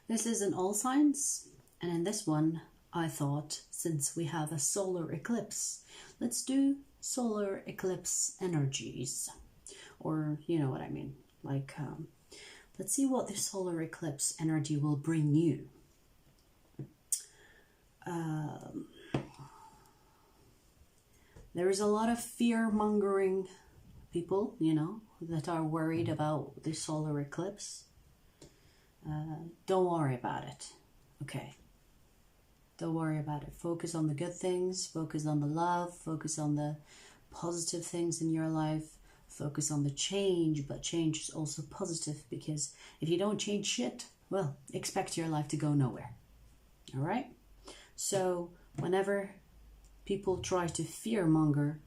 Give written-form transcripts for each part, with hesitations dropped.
This is in all signs, and in this one I thought, since we have a solar eclipse, let's do solar eclipse energies, or you know what I mean, like let's see what the solar eclipse energy will bring you. There is a lot of fear-mongering people, you know, that are worried about the solar eclipse. Don't worry about it, okay? Don't worry about it. Focus on the good things, focus on the love, focus on the positive things in your life, focus on the change, but change is also positive, because if you don't change shit, well, expect your life to go nowhere, all right? So whenever people try to fearmonger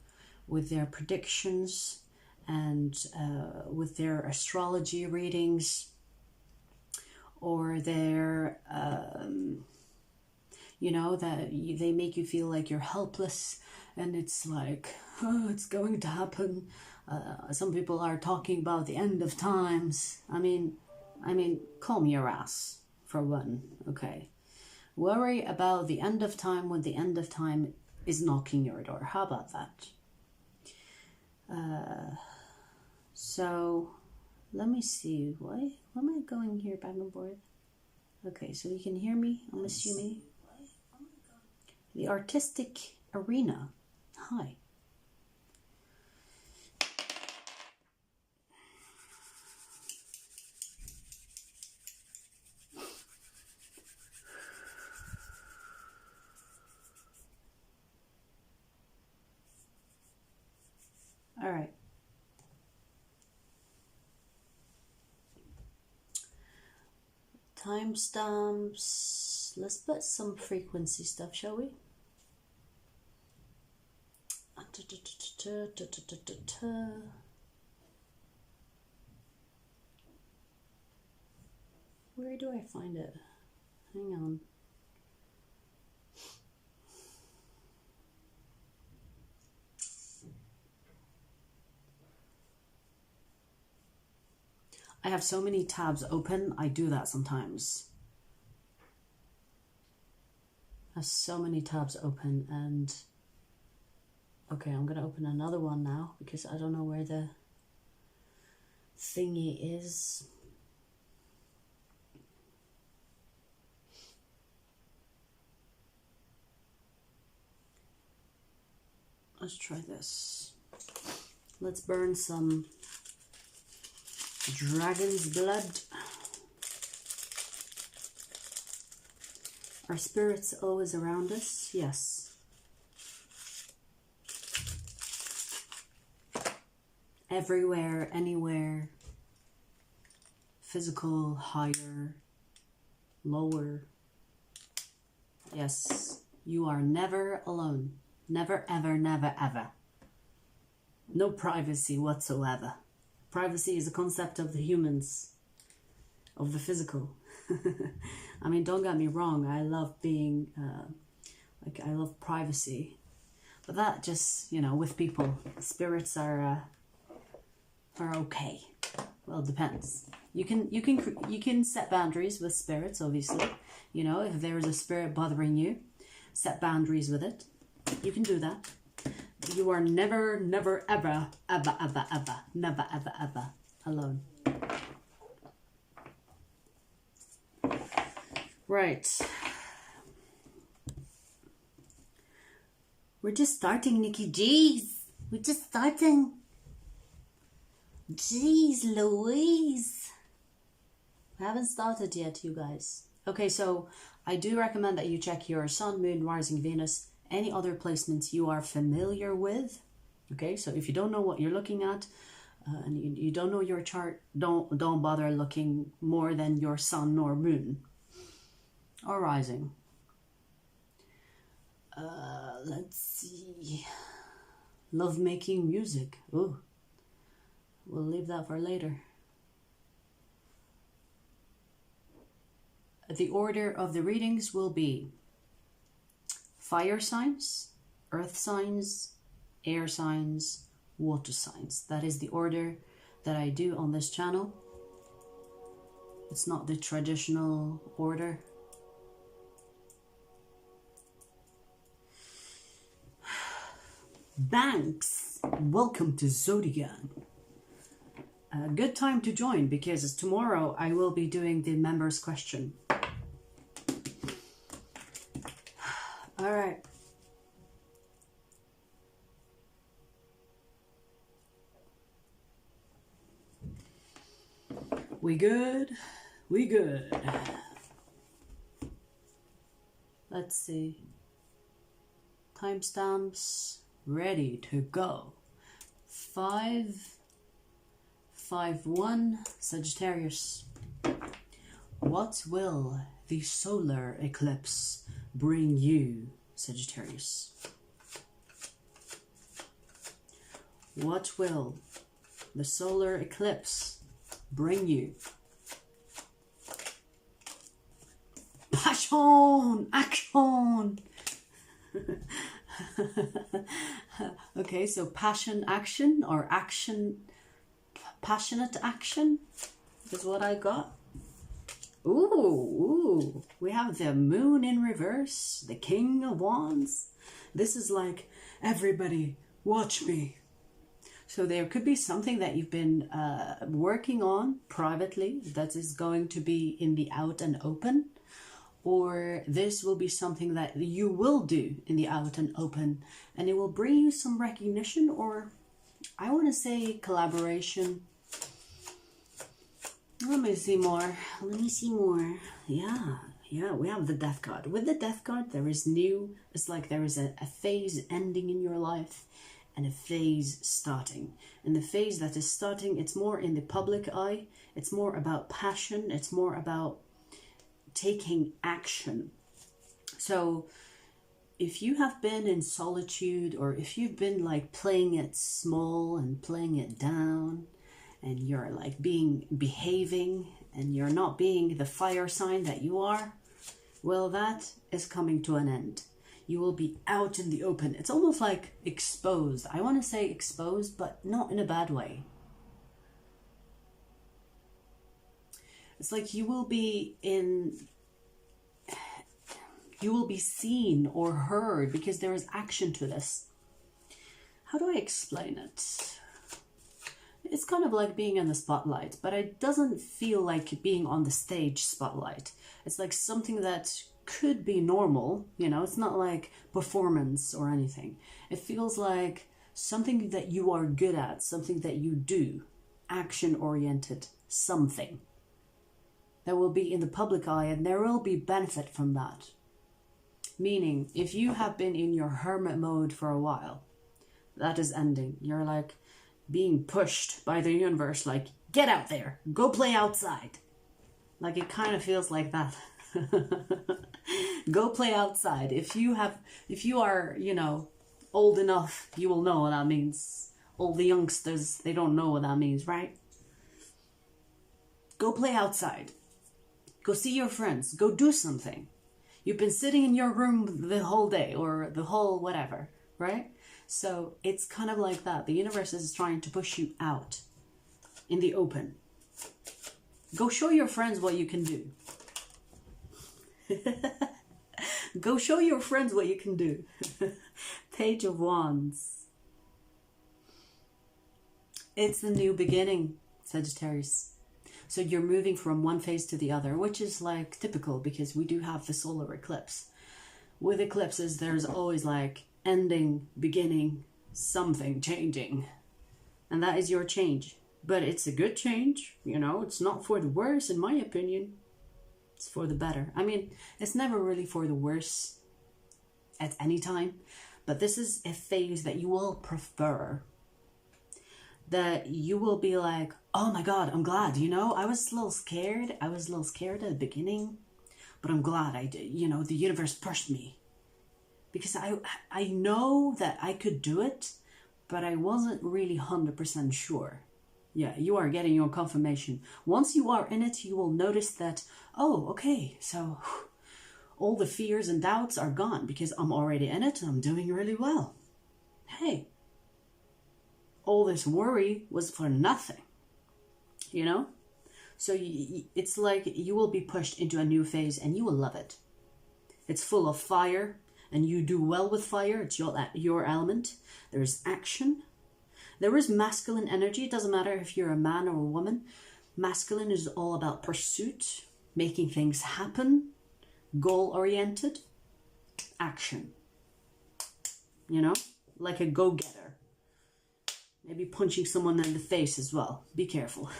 with their predictions and with their astrology readings, or their, you know, that they make you feel like you're helpless, and it's like, oh, it's going to happen. Some people are talking about the end of times. I mean, calm your ass, for one, okay? Worry about the end of time when the end of time is knocking your door. How about that? So let me see. Why am I going here back and forth? Okay, so you can hear me, I'm assuming. The artistic arena. Hi. All right. Timestamps. Let's put some frequency stuff, shall we? Where do I find it? Hang on. I have so many tabs open, I do that sometimes. I have so many tabs open, and okay, I'm gonna open another one now because I don't know where the thingy is. Let's try this. Let's burn some dragon's blood. Are spirits always around us? Yes. Everywhere, anywhere. Physical, higher, lower. Yes, you are never alone. Never, ever, never, ever. No privacy whatsoever. Privacy is a concept of the humans, of the physical. I mean, don't get me wrong, I love being, I love privacy. But that just, you know, with people, spirits are okay. Well, it depends. You can set boundaries with spirits, obviously. You know, if there is a spirit bothering you, set boundaries with it. You can do that. You are never, never, ever, ever, ever, ever, never, ever, ever alone. Right. We're just starting, Nikki. Jeez. We're just starting. Jeez Louise. I haven't started yet, you guys. Okay, so I do recommend that you check your Sun, Moon, Rising, Venus, any other placements you are familiar with. Okay, so if you don't know what you're looking at and you don't know your chart, don't bother looking more than your Sun or Moon or Rising. Let's see. Love making music. Ooh, we'll leave that for later. The order of the readings will be fire signs, earth signs, air signs, water signs. That is the order that I do on this channel. It's not the traditional order. Banks, welcome to Zodiac. A good time to join because tomorrow I will be doing the members question. All right. We good? We good. Let's see. Timestamps ready to go. 551 Sagittarius. What will the solar eclipse bring you, Sagittarius? What will the solar eclipse bring you? Passion, action. Okay, so passion, action, or action, passionate action is what I got. Ooh, we have the moon in reverse, the King of Wands. This is like, everybody, watch me. So there could be something that you've been working on privately that is going to be in the out and open. Or this will be something that you will do in the out and open. And it will bring you some recognition, or I want to say collaboration. Let me see more. Let me see more. Yeah, we have the Death card. With the Death card, there is new. It's like there is a phase ending in your life and a phase starting. And the phase that is starting, it's more in the public eye. It's more about passion. It's more about taking action. So if you have been in solitude, or if you've been like playing it small and playing it down, and you're like behaving and you're not being the fire sign that you are, well, that is coming to an end. You will be out in the open. It's almost like exposed. I want to say exposed, but not in a bad way. It's like you will be seen or heard because there is action to this. How do I explain it? It's kind of like being in the spotlight, but it doesn't feel like being on the stage spotlight. It's like something that could be normal, you know, it's not like performance or anything. It feels like something that you are good at, something that you do, action-oriented, something that will be in the public eye, and there will be benefit from that. Meaning, if you have been in your hermit mode for a while, that is ending. You're like being pushed by the universe, like, get out there, go play outside. Like, it kind of feels like that. Go play outside. If you are, you know, old enough, you will know what that means. All the youngsters, they don't know what that means, right? Go play outside. Go see your friends. Go do something. You've been sitting in your room the whole day, or the whole whatever, right? So it's kind of like that. The universe is trying to push you out in the open. Go show your friends what you can do. Go show your friends what you can do. Page of Wands. It's the new beginning, Sagittarius. So you're moving from one phase to the other, which is like typical because we do have the solar eclipse. With eclipses, there's always like ending, beginning, something changing. And that is your change. But it's a good change, you know, it's not for the worse in my opinion. It's for the better. I mean, it's never really for the worse at any time. But this is a phase that you will prefer. That you will be like, oh my God, I'm glad, you know, I was a little scared. I was a little scared at the beginning, but I'm glad I did, you know, the universe pushed me. Because I know that I could do it, but I wasn't really 100% sure. Yeah, you are getting your confirmation. Once you are in it, you will notice that, oh, okay, so all the fears and doubts are gone because I'm already in it and I'm doing really well. Hey. All this worry was for nothing, you know? So it's like you will be pushed into a new phase and you will love it. It's full of fire and you do well with fire. It's your element. There's action. There is masculine energy. It doesn't matter if you're a man or a woman. Masculine is all about pursuit, making things happen, goal-oriented, action. You know, like a go-getter. Maybe punching someone in the face as well. Be careful.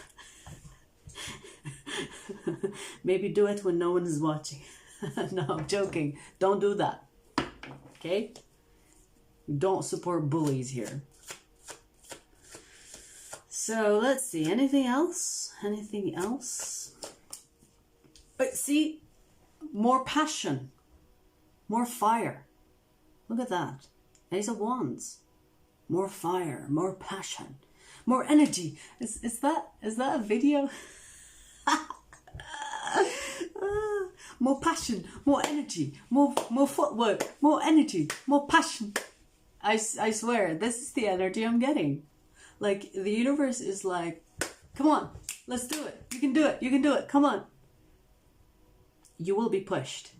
Maybe do it when no one is watching. No, I'm joking. Don't do that. Okay? Don't support bullies here. So let's see. Anything else? Anything else? But see, more passion, more fire. Look at that. Ace of Wands. More fire, more passion, more energy. Is that a video? More passion, more energy, more footwork, more energy, more passion. I swear, this is the energy I'm getting. Like, the universe is like, come on, let's do it. You can do it. You can do it. Come on. You will be pushed.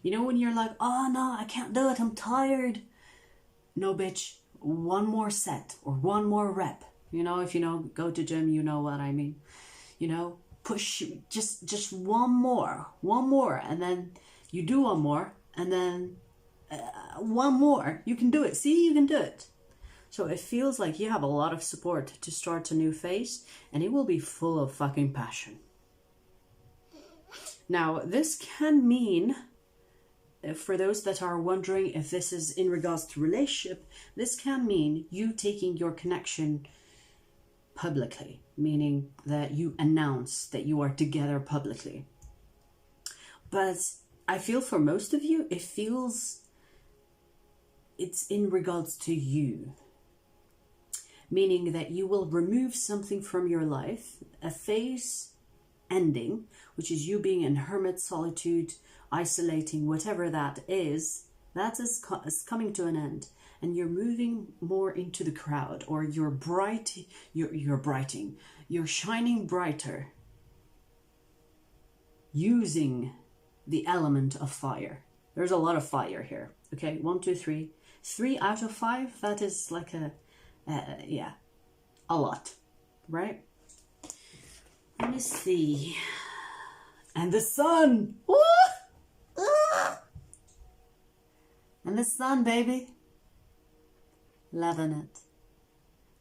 You know when you're like, oh no, I can't do it. I'm tired. No, bitch. One more set or one more rep. You know, if you know, go to gym, you know what I mean. You know, push just one more, and then you do one more, and then one more. You can do it. See, you can do it. So it feels like you have a lot of support to start a new phase, and it will be full of fucking passion. Now, this can mean, for those that are wondering if this is in regards to relationship, this can mean you taking your connection publicly, meaning that you announce that you are together publicly. But I feel for most of you, it's in regards to you, meaning that you will remove something from your life, a phase ending, which is you being in hermit solitude, isolating, whatever that is coming to an end, and you're moving more into the crowd, or you're shining brighter using the element of fire. There's a lot of fire here. Okay, 1, 2, 3. 3 out of 5, that is like a lot, right? Let me see. And the sun. Woo! And the sun, baby. Loving it.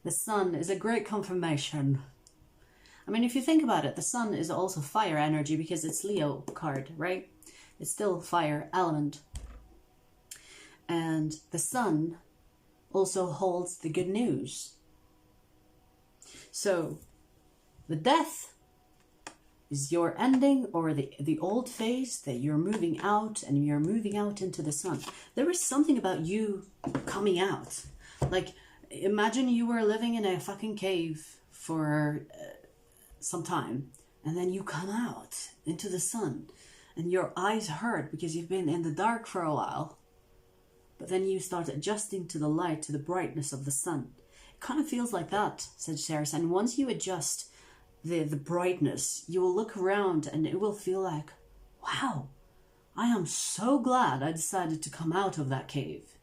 The sun is a great confirmation. I mean, if you think about it, the sun is also fire energy because it's Leo card, right? It's still fire element. And the sun also holds the good news. So the death is your ending, or the old phase that you're moving out, and you're moving out into the sun. There is something about you coming out. Like, imagine you were living in a fucking cave for some time, and then you come out into the sun, and your eyes hurt because you've been in the dark for a while. But then you start adjusting to the light, to the brightness of the sun. It kind of feels like that, Sagittarius. And once you adjust the brightness, you will look around and it will feel like, wow, I am so glad I decided to come out of that cave.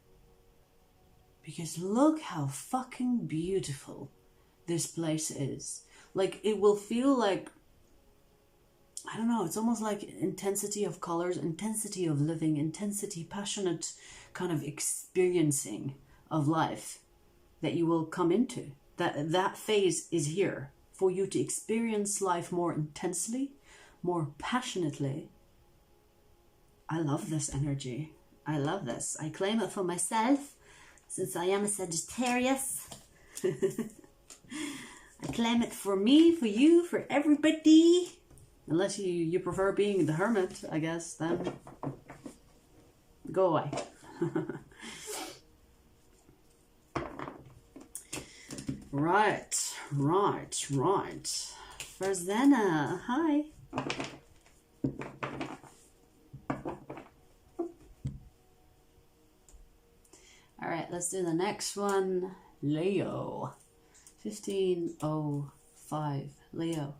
Because look how fucking beautiful this place is. Like, it will feel like, I don't know, it's almost like intensity of colors, intensity of living, intensity, passionate kind of experiencing of life that you will come into. That phase is here for you to experience life more intensely, more passionately. I love this energy. I love this. I claim it for myself, since I am a Sagittarius. I claim it for me, for you, for everybody. Unless you prefer being the hermit, I guess, then go away. Right. Farzana, hi. All right, let's do the next one. Leo. 1505. Leo.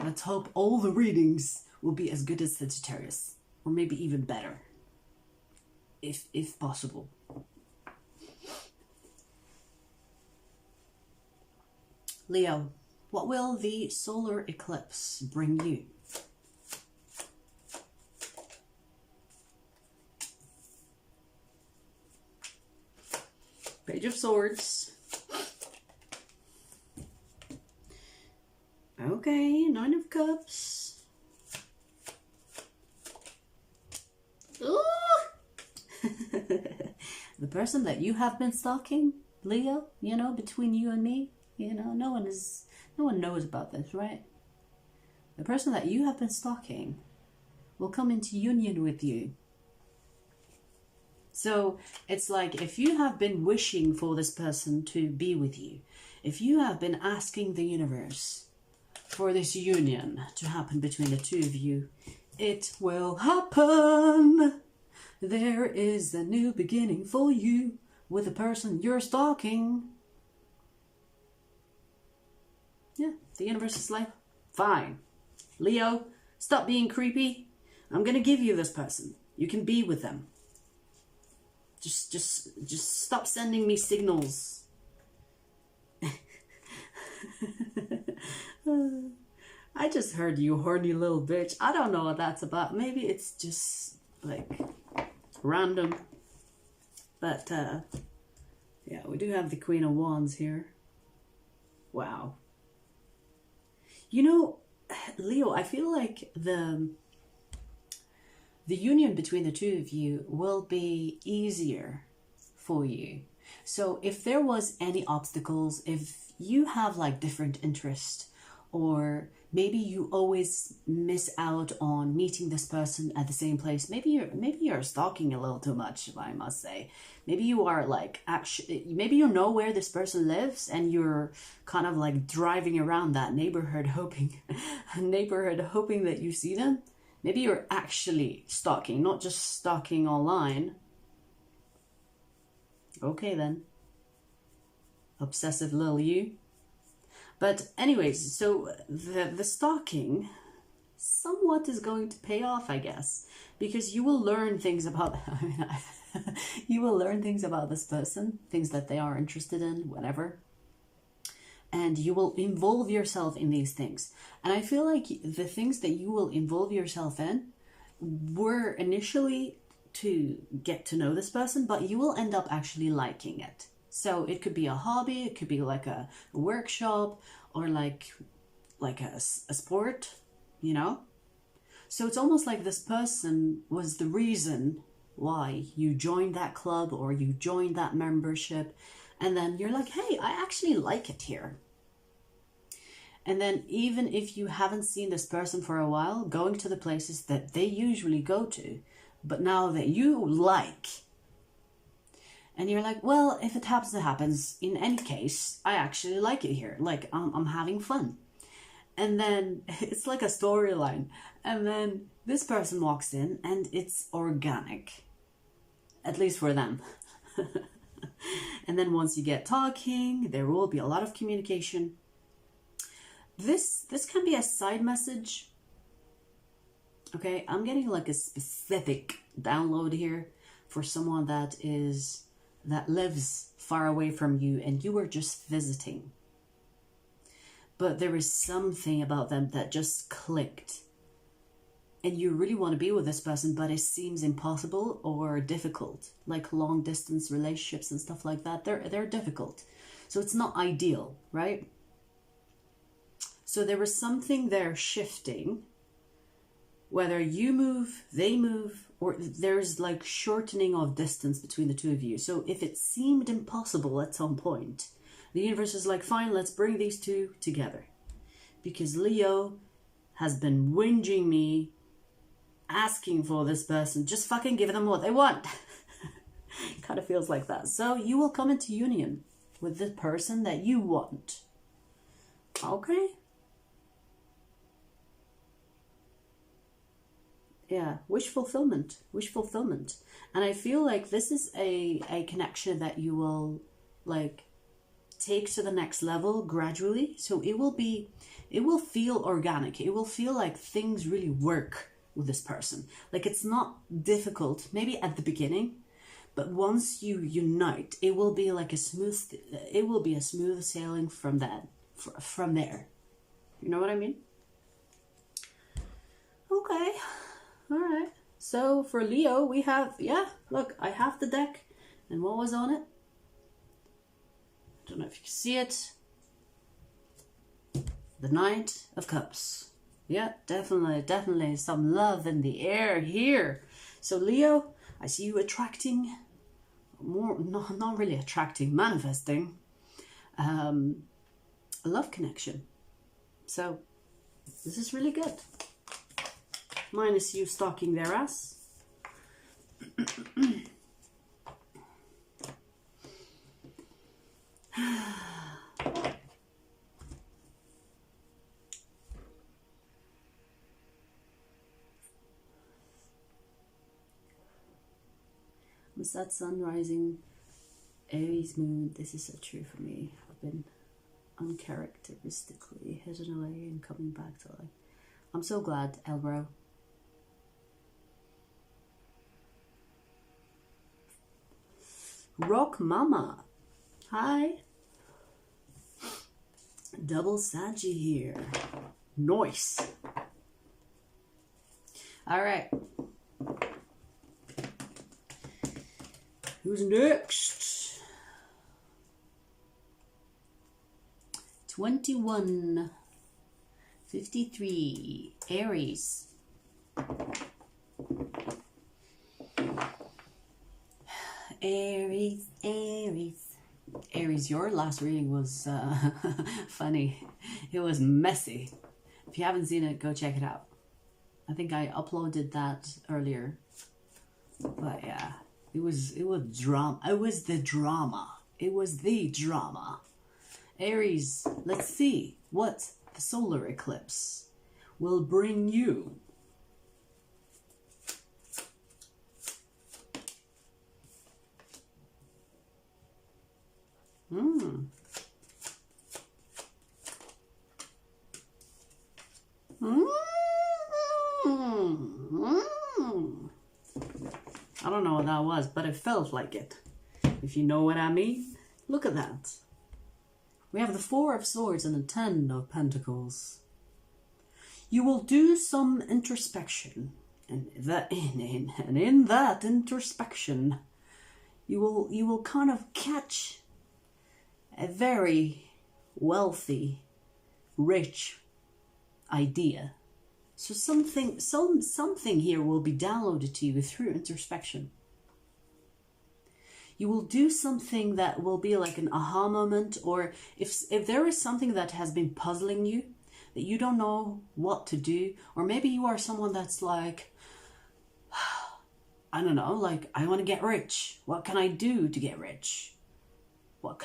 Let's hope all the readings will be as good as Sagittarius, or maybe even better, if possible. Leo, what will the solar eclipse bring you? Page of Swords. Okay, Nine of Cups. Ooh! The person that you have been stalking, Leo, you know, between you and me, you know, no one knows about this, right? The person that you have been stalking will come into union with you. So it's like, if you have been wishing for this person to be with you, if you have been asking the universe for this union to happen between the two of you, it will happen. There is a new beginning for you with the person you're stalking. Yeah, the universe is like, fine, Leo, stop being creepy. I'm gonna give you this person. You can be with them. Just stop sending me signals. I just heard you horny little bitch. I don't know what that's about. Maybe it's just like random. But yeah, we do have the Queen of Wands here. Wow. You know, Leo, I feel like the union between the two of you will be easier for you. So if there was any obstacles, if you have like different interests, or maybe you always miss out on meeting this person at the same place, maybe you're stalking a little too much, if I must say. Maybe you are like, actually, maybe you know where this person lives and you're kind of like driving around that neighborhood hoping that you see them. Maybe you're actually stalking, not just stalking online. Okay then. Obsessive little you. But anyways, so the stalking somewhat is going to pay off, I guess. Because you will learn things about, you will learn things about this person, things that they are interested in, whatever. And you will involve yourself in these things. And I feel like the things that you will involve yourself in were initially to get to know this person, but you will end up actually liking it. So it could be a hobby, it could be like a workshop, or like a sport, you know? So it's almost like this person was the reason why you joined that club or you joined that membership. And then you're like, hey, I actually like it here. And then even if you haven't seen this person for a while, going to the places that they usually go to, but now that you like, and you're like, well, if it happens, it happens. In any case, I actually like it here. Like, I'm having fun. And then it's like a storyline. And then this person walks in and it's organic. At least for them. And then once you get talking, there will be a lot of communication. This can be a side message. Okay, I'm getting like a specific download here for someone that lives far away from you and you are just visiting. But there is something about them that just clicked. And you really want to be with this person, but it seems impossible or difficult. Like long distance relationships and stuff like that, they're difficult. So it's not ideal, right? So there was something there shifting. Whether you move, they move, or there's like shortening of distance between the two of you. So if it seemed impossible at some point, the universe is like, fine, let's bring these two together. Because Leo has been whinging me, asking for this person, just fucking give them what they want. Kind of feels like that. So you will come into union with the person that you want. Okay? Yeah, wish fulfillment. And I feel like this is a connection that you will like take to the next level gradually. So it will feel organic. It will feel like things really work with this person. Like it's not difficult, maybe at the beginning, but once you unite, it will be like a smooth sailing from there. You know what I mean? Okay. All right. So for Leo, we have, yeah, look, I have the deck. And what was on it? I don't know if you can see it. The Knight of Cups. Yeah, definitely some love in the air here. So Leo, I see you attracting more, not really attracting, manifesting a love connection. So this is really good. Minus you stalking their ass. With that sun rising, Aries moon, this is so true for me. I've been uncharacteristically hidden away and coming back to life. I'm so glad, Elbro. Rock Mama, hi. Double Saggy here. Nice. All right. Who's next? 2153 Aries. Aries, your last reading was funny. It was messy. If you haven't seen it, go check it out. I think I uploaded that earlier. But yeah, it was drama. It was the drama. Aries, let's see what the solar eclipse will bring you. I don't know what that was, but it felt like it. If you know what I mean. Look at that. We have the Four of Swords and the Ten of Pentacles. You will do some introspection, and in that introspection, you will kind of catch a very wealthy, rich idea. So something here will be downloaded to you through introspection. You will do something that will be like an aha moment, or if there is something that has been puzzling you, that you don't know what to do, or maybe you are someone that's like, I don't know, like, I want to get rich. What can I do to get rich? What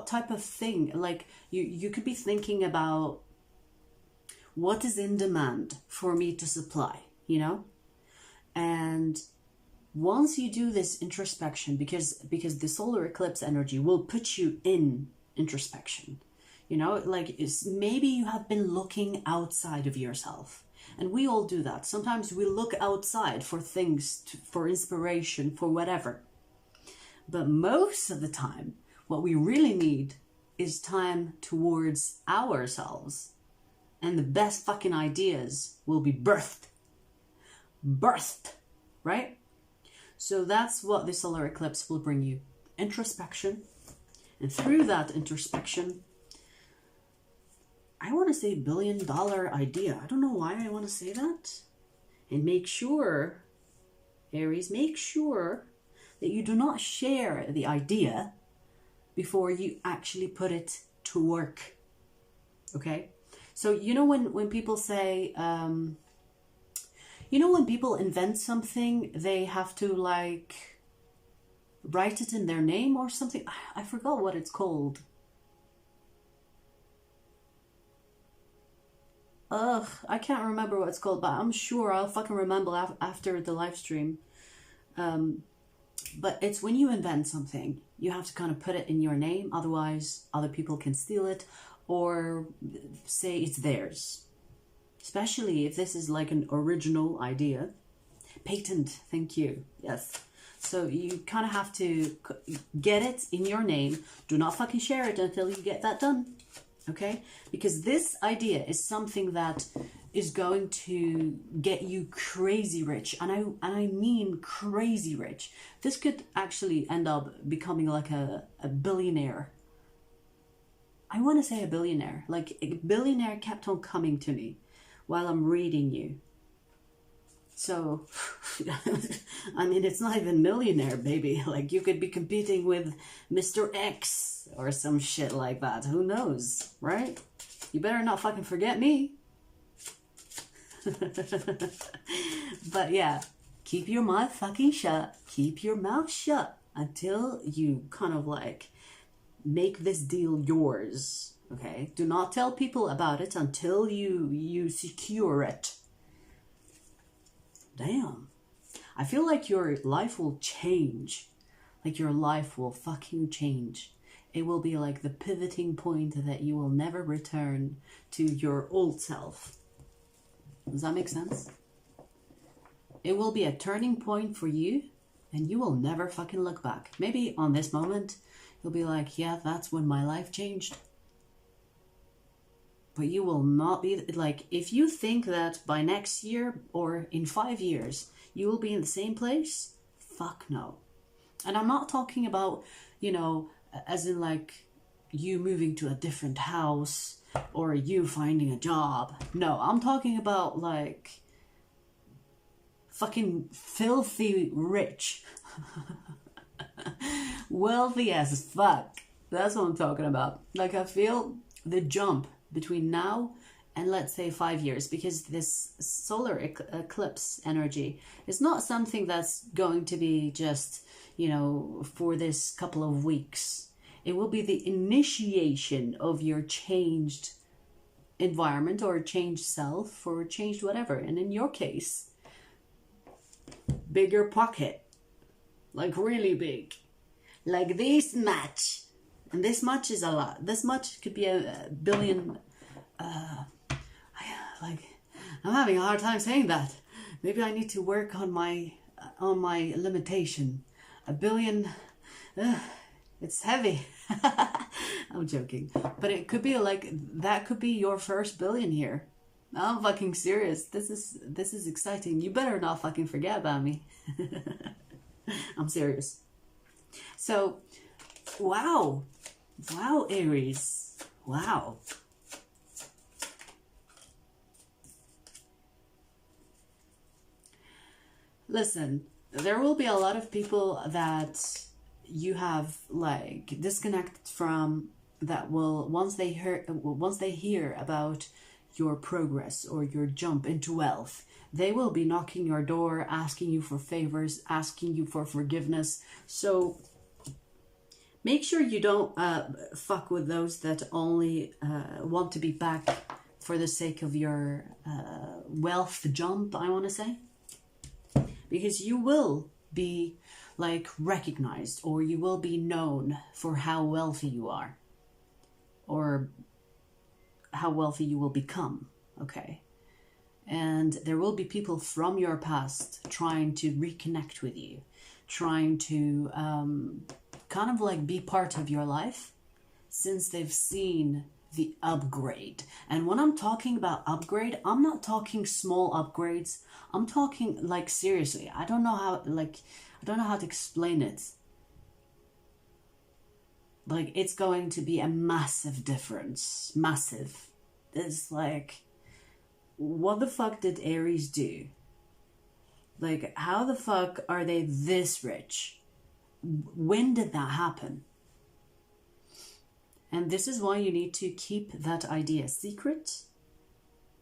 type of thing? Like, you could be thinking about what is in demand for me to supply, you know? And once you do this introspection, because the solar eclipse energy will put you in introspection, you know, like maybe you have been looking outside of yourself, and we all do that. Sometimes we look outside for things, for inspiration, for whatever. But most of the time, what we really need is time towards ourselves, and the best fucking ideas will be birthed, right? So that's what the solar eclipse will bring you. Introspection. And through that introspection, I want to say $1 billion idea. I don't know why I want to say that. And make sure, Aries, make sure that you do not share the idea before you actually put it to work. Okay? So, you know when people say, you know when people invent something, they have to like write it in their name or something? I forgot what it's called. I can't remember what it's called, but I'm sure I'll fucking remember after the live stream. But it's when you invent something, you have to kind of put it in your name, otherwise other people can steal it or say it's theirs. Especially if this is like an original idea. Patent, thank you. Yes. So you kind of have to get it in your name. Do not fucking share it until you get that done. Okay? Because this idea is something that is going to get you crazy rich. And I mean crazy rich. This could actually end up becoming like a billionaire. I want to say a billionaire. Like a billionaire kept on coming to me while I'm reading you. So, I mean, it's not even millionaire, baby. Like, you could be competing with Mr. X or some shit like that. Who knows, right? You better not fucking forget me. But yeah, keep your mouth fucking shut. Keep your mouth shut until you kind of like make this deal yours, okay? Do not tell people about it until you secure it. Damn. I feel like your life will change. Like your life will fucking change. It will be like the pivoting point that you will never return to your old self. Does that make sense? It will be a turning point for you and you will never fucking look back. Maybe on this moment, you'll be like, yeah, that's when my life changed. But you will not be, like, if you think that by next year or in 5 years, you will be in the same place, fuck no. And I'm not talking about, you know, as in like you moving to a different house or you finding a job. No, I'm talking about like fucking filthy rich. Wealthy as fuck. That's what I'm talking about. Like, I feel the jump between now and let's say 5 years, because this solar eclipse energy is not something that's going to be just, you know, for this couple of weeks. It will be the initiation of your changed environment or changed self or changed whatever. And in your case, bigger pocket, like really big, like this much. And this much is a lot. This much could be a billion. I'm having a hard time saying that. Maybe I need to work on my limitation. A billion. It's heavy. I'm joking, but it could be like that. Could be your first billion here. I'm fucking serious. This is exciting. You better not fucking forget about me. I'm serious. So, wow, Aries, wow. Listen, there will be a lot of people that you have like disconnected from, that will once they hear about your progress or your jump into wealth, they will be knocking your door, asking you for favors, asking you for forgiveness. So make sure you don't fuck with those that only want to be back for the sake of your wealth jump, I want to say. Because you will be like recognized, or you will be known for how wealthy you are, or how wealthy you will become, okay? And there will be people from your past trying to reconnect with you, trying to kind of like be part of your life, since they've seen the upgrade. And when I'm talking about upgrade, I'm not talking small upgrades. I'm talking like seriously. I don't know how to explain it. Like, it's going to be a massive difference. Massive. It's like, what the fuck did Aries do? Like, how the fuck are they this rich? When did that happen? And this is why you need to keep that idea secret,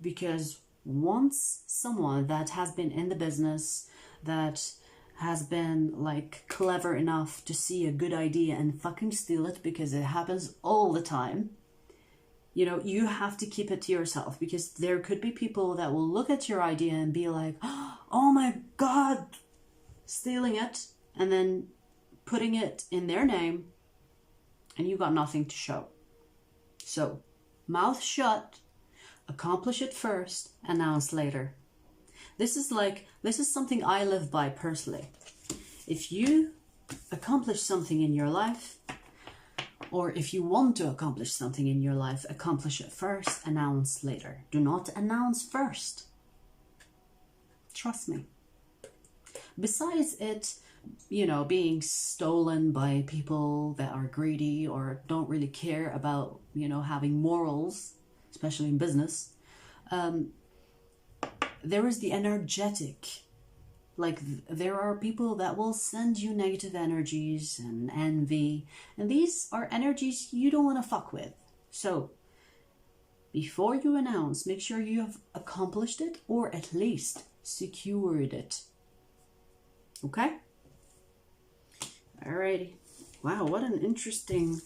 because once someone that has been in the business, that has been like clever enough to see a good idea and fucking steal it, because it happens all the time, you know, you have to keep it to yourself, because there could be people that will look at your idea and be like, oh my God, stealing it. And then putting it in their name and you got nothing to show. So, mouth shut, accomplish it first, announce later. This is something I live by personally. If you accomplish something in your life, or if you want to accomplish something in your life, accomplish it first, announce later. Do not announce first. Trust me. Besides it, you know, being stolen by people that are greedy or don't really care about, you know, having morals, especially in business, there is the energetic. Like, there are people that will send you negative energies and envy, and these are energies you don't want to fuck with. So, before you announce, make sure you have accomplished it or at least secured it. Okay? Alrighty. Wow, what an interesting...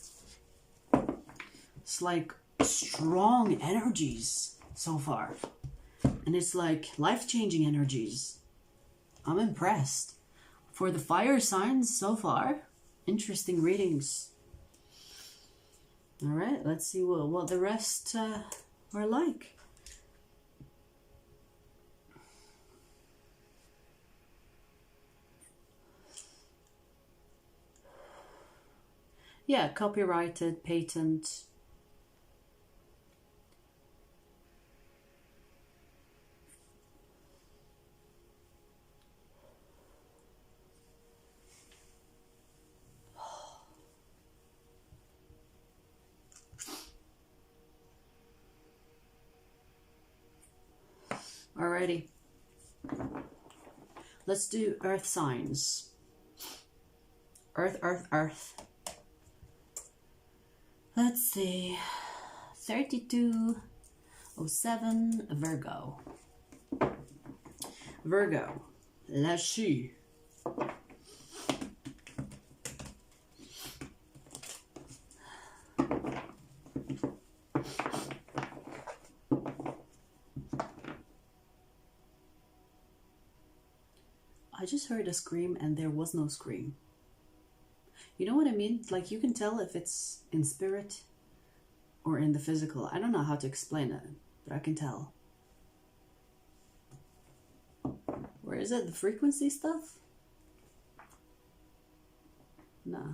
It's like strong energies so far. And it's like life-changing energies. I'm impressed. For the fire signs so far, interesting readings. Alright, let's see what the rest are like. Yeah, copyrighted, patent. Alrighty. Let's do earth signs. Earth, earth, earth. Let's see. 3207 Virgo. Virgo. Lâché. I just heard a scream and there was no scream. You know what I mean? Like, you can tell if it's in spirit or in the physical. I don't know how to explain it, but I can tell. Where is it? The frequency stuff? Nah.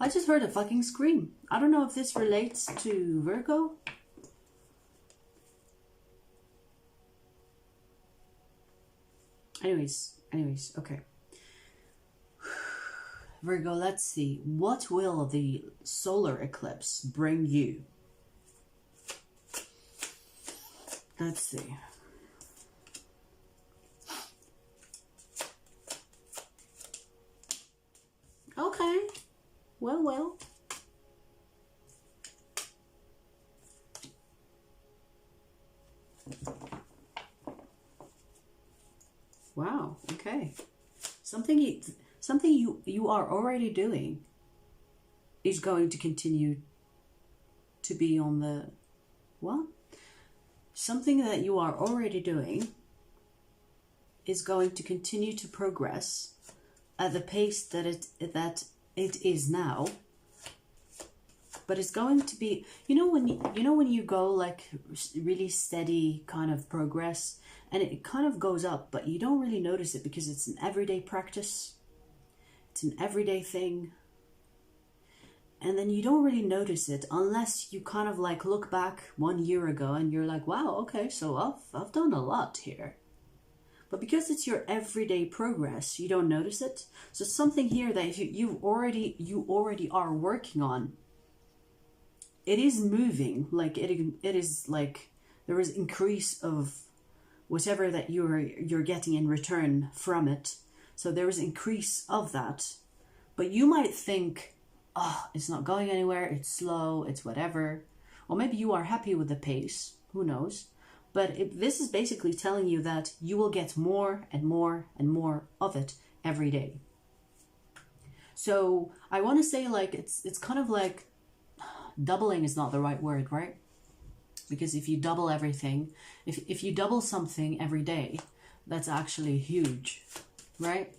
I just heard a fucking scream. I don't know if this relates to Virgo. Anyways, okay. Virgo, let's see. What will the solar eclipse bring you? Let's see. Okay. Well. Wow, okay. Something you are already doing is going to continue to be on the... What? Something that you are already doing is going to continue to progress at the pace that it is now. But it's going to be, when you go like really steady kind of progress, and it kind of goes up, but you don't really notice it because it's an everyday practice. It's an everyday thing. And then you don't really notice it unless you kind of like look back 1 year ago and you're like, wow, okay, so I've done a lot here. But because it's your everyday progress, you don't notice it. So something here that you already are working on, it is moving, like it is like there is increase of whatever that you're getting in return from it. So there is increase of that. But you might think, oh, it's not going anywhere, it's slow, it's whatever. Or maybe you are happy with the pace, who knows. But this is basically telling you that you will get more and more and more of it every day. So I want to say like it's kind of like doubling is not the right word, right? Because if you double everything, if you double something every day, that's actually huge, right?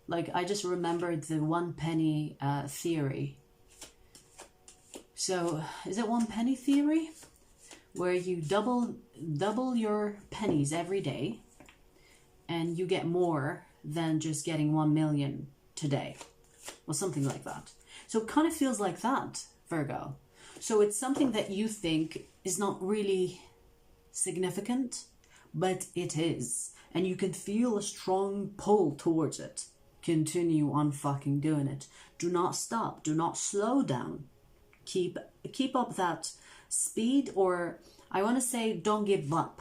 Like, I just remembered the 1 penny theory. So, is it 1 penny theory? Where you double your pennies every day, and you get more than just getting 1 million today, or something like that. So it kind of feels like that, Virgo. So it's something that you think is not really significant, but it is. And you can feel a strong pull towards it. Continue on fucking doing it. Do not stop. Do not slow down. Keep up that speed, or I want to say don't give up.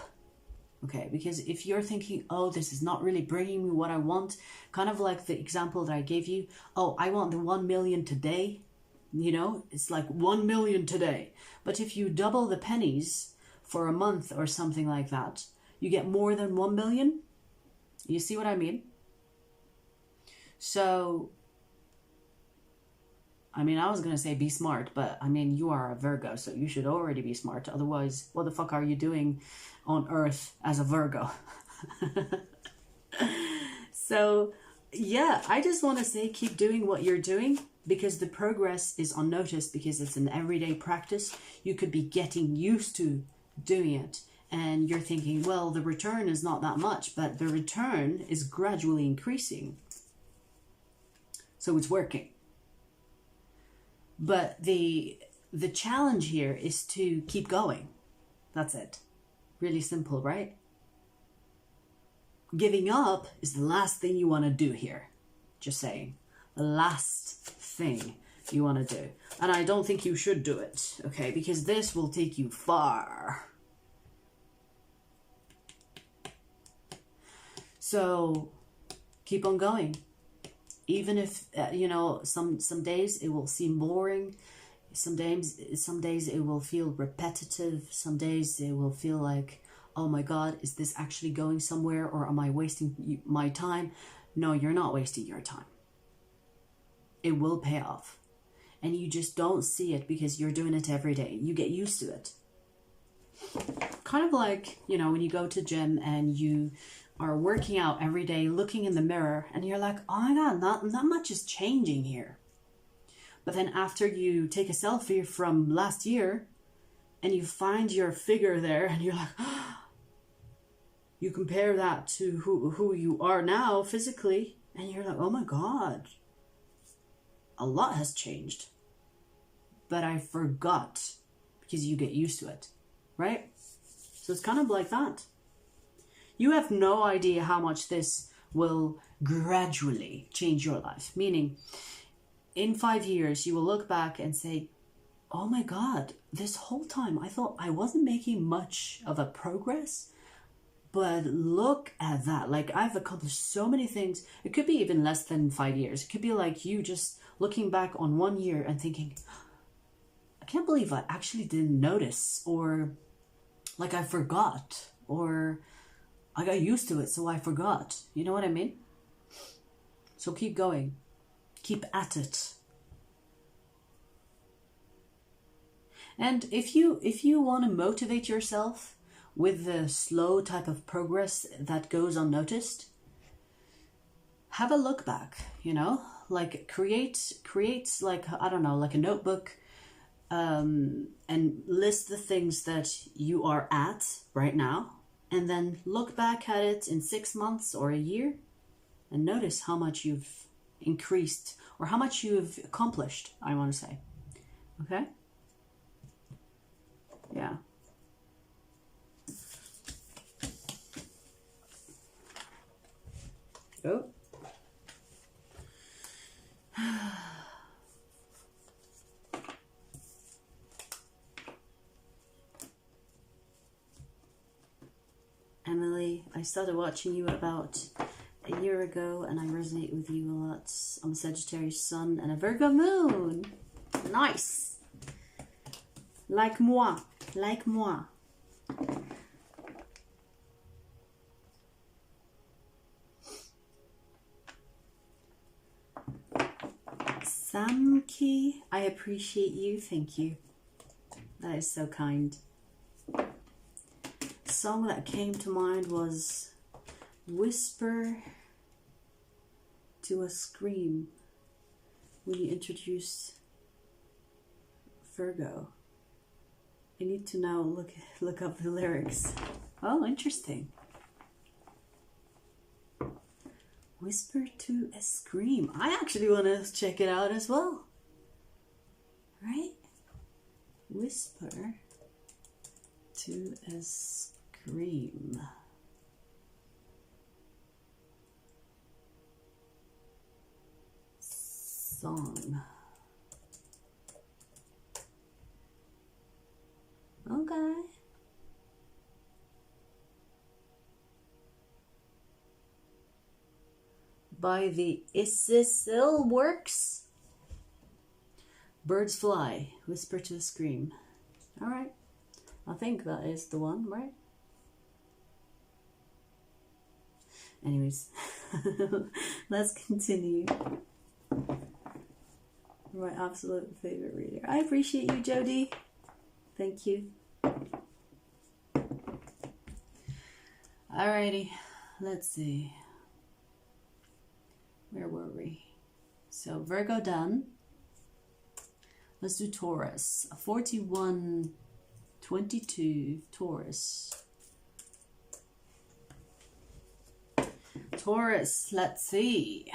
Okay, because if you're thinking, oh, this is not really bringing me what I want, kind of like the example that I gave you, oh, I want the 1 million today, you know, it's like 1 million today. But if you double the pennies for a month or something like that, you get more than 1 million. You see what I mean? So, I mean, I was going to say be smart, but I mean, you are a Virgo, so you should already be smart. Otherwise, what the fuck are you doing on Earth as a Virgo? So, yeah, I just want to say keep doing what you're doing, because the progress is unnoticed, because it's an everyday practice. You could be getting used to doing it, and you're thinking, well, the return is not that much, but the return is gradually increasing. So it's working. But the challenge here is to keep going. That's it. Really simple, right? Giving up is the last thing you want to do here. Just saying. The last thing you want to do. And I don't think you should do it, okay? Because this will take you far. So keep on going. Even if, you know, some days it will seem boring. Some days it will feel repetitive. Some days it will feel like, oh my God, is this actually going somewhere, or am I wasting my time? No, you're not wasting your time. It will pay off. And you just don't see it because you're doing it every day. You get used to it. Kind of like, you know, when you go to gym and you are working out every day, looking in the mirror, and you're like, oh my God, not much is changing here. But then after you take a selfie from last year and you find your figure there, and you're like, oh, you compare that to who you are now physically, and you're like, oh my God, a lot has changed. But I forgot, because you get used to it, right? So it's kind of like that. You have no idea how much this will gradually change your life. Meaning, in 5 years, you will look back and say, oh my God, this whole time I thought I wasn't making much of a progress. But look at that. Like, I've accomplished so many things. It could be even less than 5 years. It could be like you just looking back on 1 year and thinking, I can't believe I actually didn't notice. Or like I forgot. Or I got used to it, so I forgot. You know what I mean? So keep going. Keep at it. And if you want to motivate yourself with the slow type of progress that goes unnoticed, have a look back, you know? Like create like, I don't know, like a notebook, and list the things that you are at right now. And then look back at it in 6 months or a year and notice how much you've increased, or how much you've accomplished, I want to say. Okay? Yeah. Oh. Emily, I started watching you about a year ago, and I resonate with you a lot. I'm a Sagittarius sun and a Virgo moon. Nice. Like moi. Like moi. Samki, I appreciate you. Thank you. That is so kind. The song that came to mind was Whisper to a scream when you introduce Virgo. I need to now look up the lyrics. Oh, interesting. Whisper to a scream. I actually want to check it out as well. Right? Whisper to a scream. Song. Okay. By the ECLIPSE works. Birds fly, whisper to a scream. All right. I think that is the one, right? Anyways, let's continue. My absolute favorite reader. I appreciate you, Jody. Thank you. Alrighty, let's see. Where were we? So Virgo done. Let's do Taurus. 4122 Taurus. Taurus, let's see.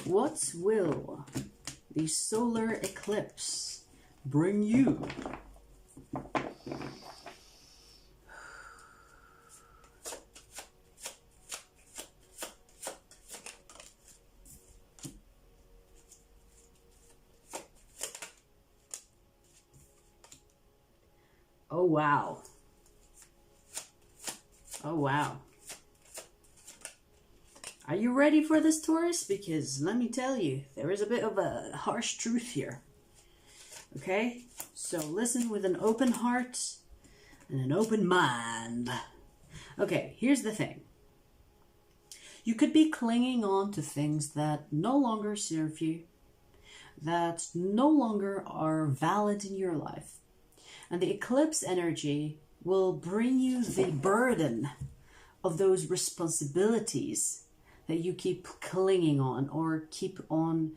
What will the solar eclipse bring you? Oh, wow. Oh, wow. Are you ready for this, Taurus? Because let me tell you, there is a bit of a harsh truth here. Okay? So listen with an open heart and an open mind. Okay, here's the thing. You could be clinging on to things that no longer serve you, that no longer are valid in your life. And the eclipse energy will bring you the burden of those responsibilities that you keep clinging on or keep on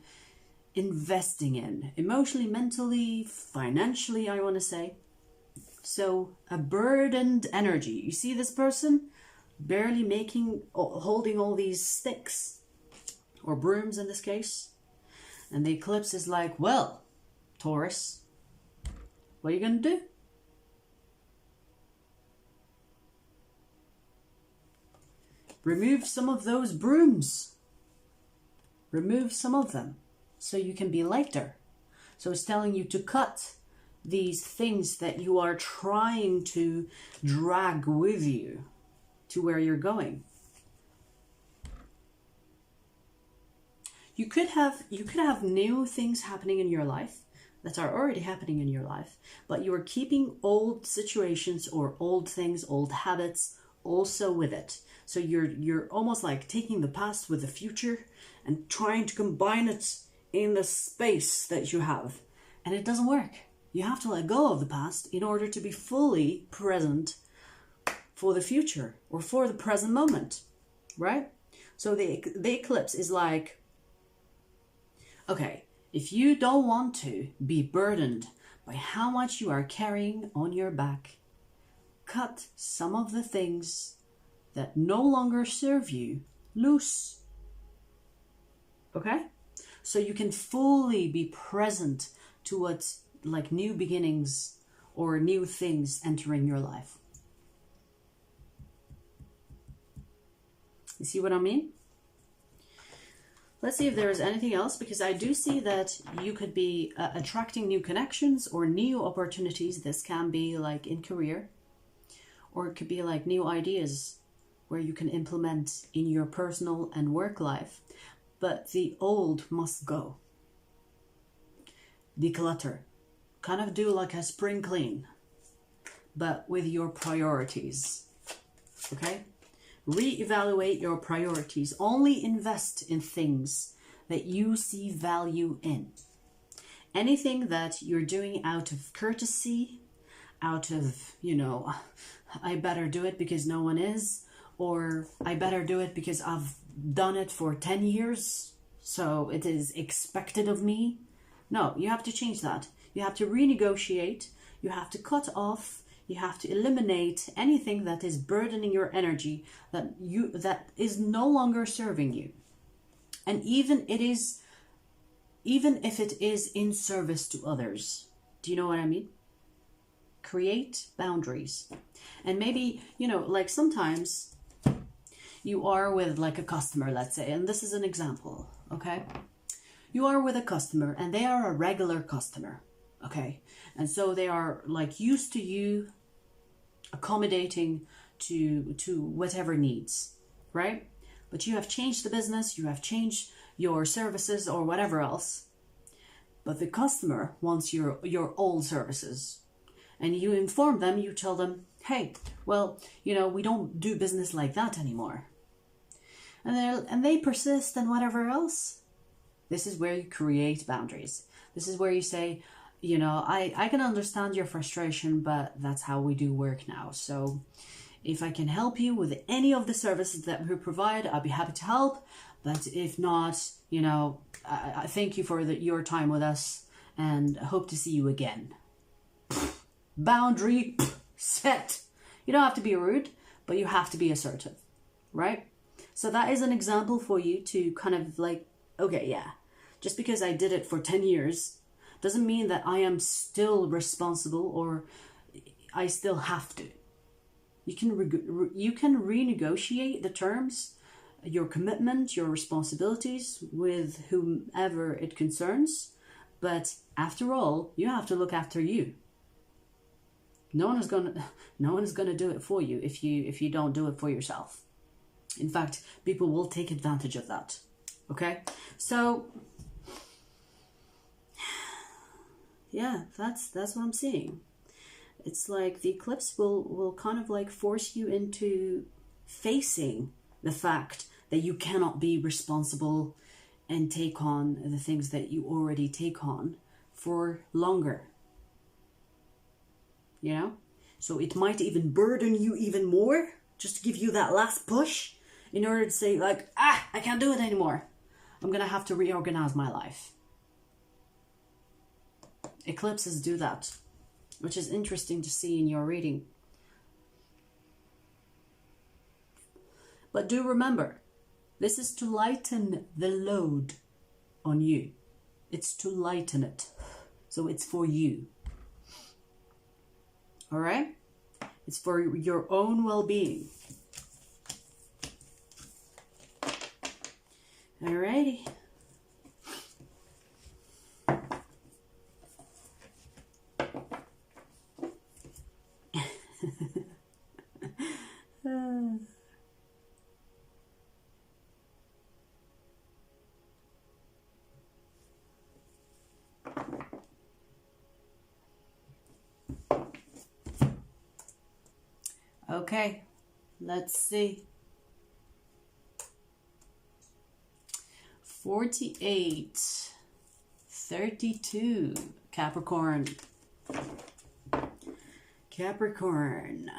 investing in. Emotionally, mentally, financially, I want to say. So a burdened energy. You see this person barely holding all these sticks or brooms in this case. And the eclipse is like, well, Taurus, what are you going to do? Remove some of those brooms. Remove some of them so you can be lighter. So it's telling you to cut these things that you are trying to drag with you to where you're going. You could have new things happening in your life that are already happening in your life, but you are keeping old situations or old things, old habits also with it. So you're almost like taking the past with the future and trying to combine it in the space that you have. And it doesn't work. You have to let go of the past in order to be fully present for the future or for the present moment, right? So the eclipse is like, okay, if you don't want to be burdened by how much you are carrying on your back, cut some of the things that no longer serve you loose. Okay? So you can fully be present to what, like, new beginnings or new things entering your life. You see what I mean? Let's see if there is anything else, because I do see that you could be attracting new connections or new opportunities. This can be like in career, or it could be like new ideas where you can implement in your personal and work life. But the old must go. Declutter. Kind of do like a spring clean, but with your priorities. Okay? Reevaluate your priorities. Only invest in things that you see value in. Anything that you're doing out of courtesy, out of, I better do it because no one is, or I better do it because I've done it for 10 years, so it is expected of me. No, you have to change that. You have to renegotiate. You have to cut off. You have to eliminate anything that is burdening your energy, that is no longer serving you. And even if it is in service to others. Do you know what I mean? Create boundaries. And maybe, you know, like sometimes you are with like a customer, let's say, and this is an example, okay? You are with a customer and they are a regular customer, okay? And so they are like used to you accommodating to whatever needs, right? But you have changed the business, you have changed your services or whatever else. But the customer wants your old services. And you inform them, you tell them, hey, well, you know, we don't do business like that anymore. And they persist and whatever else. This is where you create boundaries. This is where you say, you know, I can understand your frustration, but that's how we do work now. So if I can help you with any of the services that we provide, I'll be happy to help. But if not, you know, I thank you for your time with us and hope to see you again. Boundary set. You don't have to be rude, but you have to be assertive, right? So that is an example for you to kind of like, okay, yeah, just because I did it for 10 years doesn't mean that I am still responsible or I still have to. You can renegotiate the terms, your commitment, your responsibilities with whomever it concerns, but after all, you have to look after you. No one is gonna do it for you if you don't do it for yourself. In fact, people will take advantage of that. Okay, so yeah, that's what I'm seeing. It's like the eclipse will kind of like force you into facing the fact that you cannot be responsible and take on the things that you already take on for longer. You know? So it might even burden you even more, just to give you that last push in order to say like, I can't do it anymore. I'm gonna have to reorganize my life. Eclipses do that, which is interesting to see in your reading. But do remember, this is to lighten the load on you. It's to lighten it. So it's for you. All right? It's for your own well-being. All righty. Okay, let's see. 48, 32, Capricorn. Capricorn.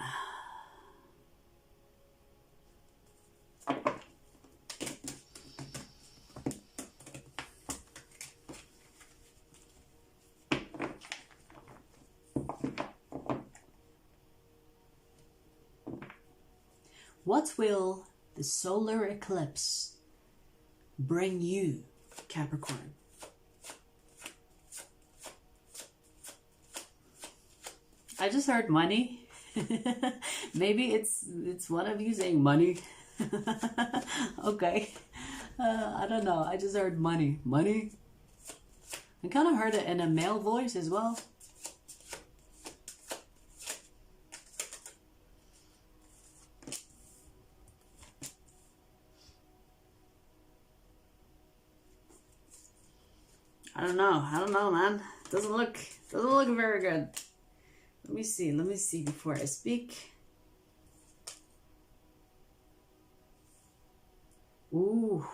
What will the solar eclipse bring you, Capricorn? I just heard money. Maybe it's one of you saying money. Okay. I don't know. I just heard money. Money. I kind of heard it in a male voice as well. I don't know, man. Doesn't look very good. Let me see before I speak. Ooh,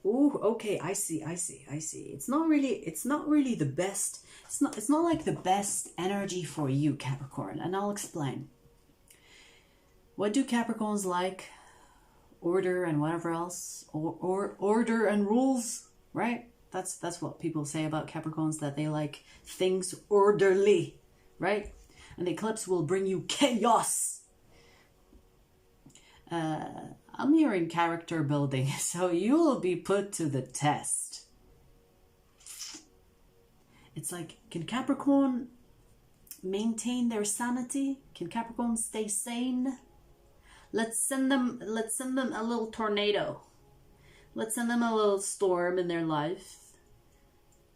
okay, I see. It's not really the best. It's not like the best energy for you, Capricorn, and I'll explain. What do Capricorns like? order and whatever else, or order and rules, right? That's what people say about Capricorns, that they like things orderly, right? And the eclipse will bring you chaos. I'm hearing character building, so you will be put to the test. It's like, can Capricorn maintain their sanity? Can Capricorn stay sane? Let's send them a little tornado. Let's send them a little storm in their life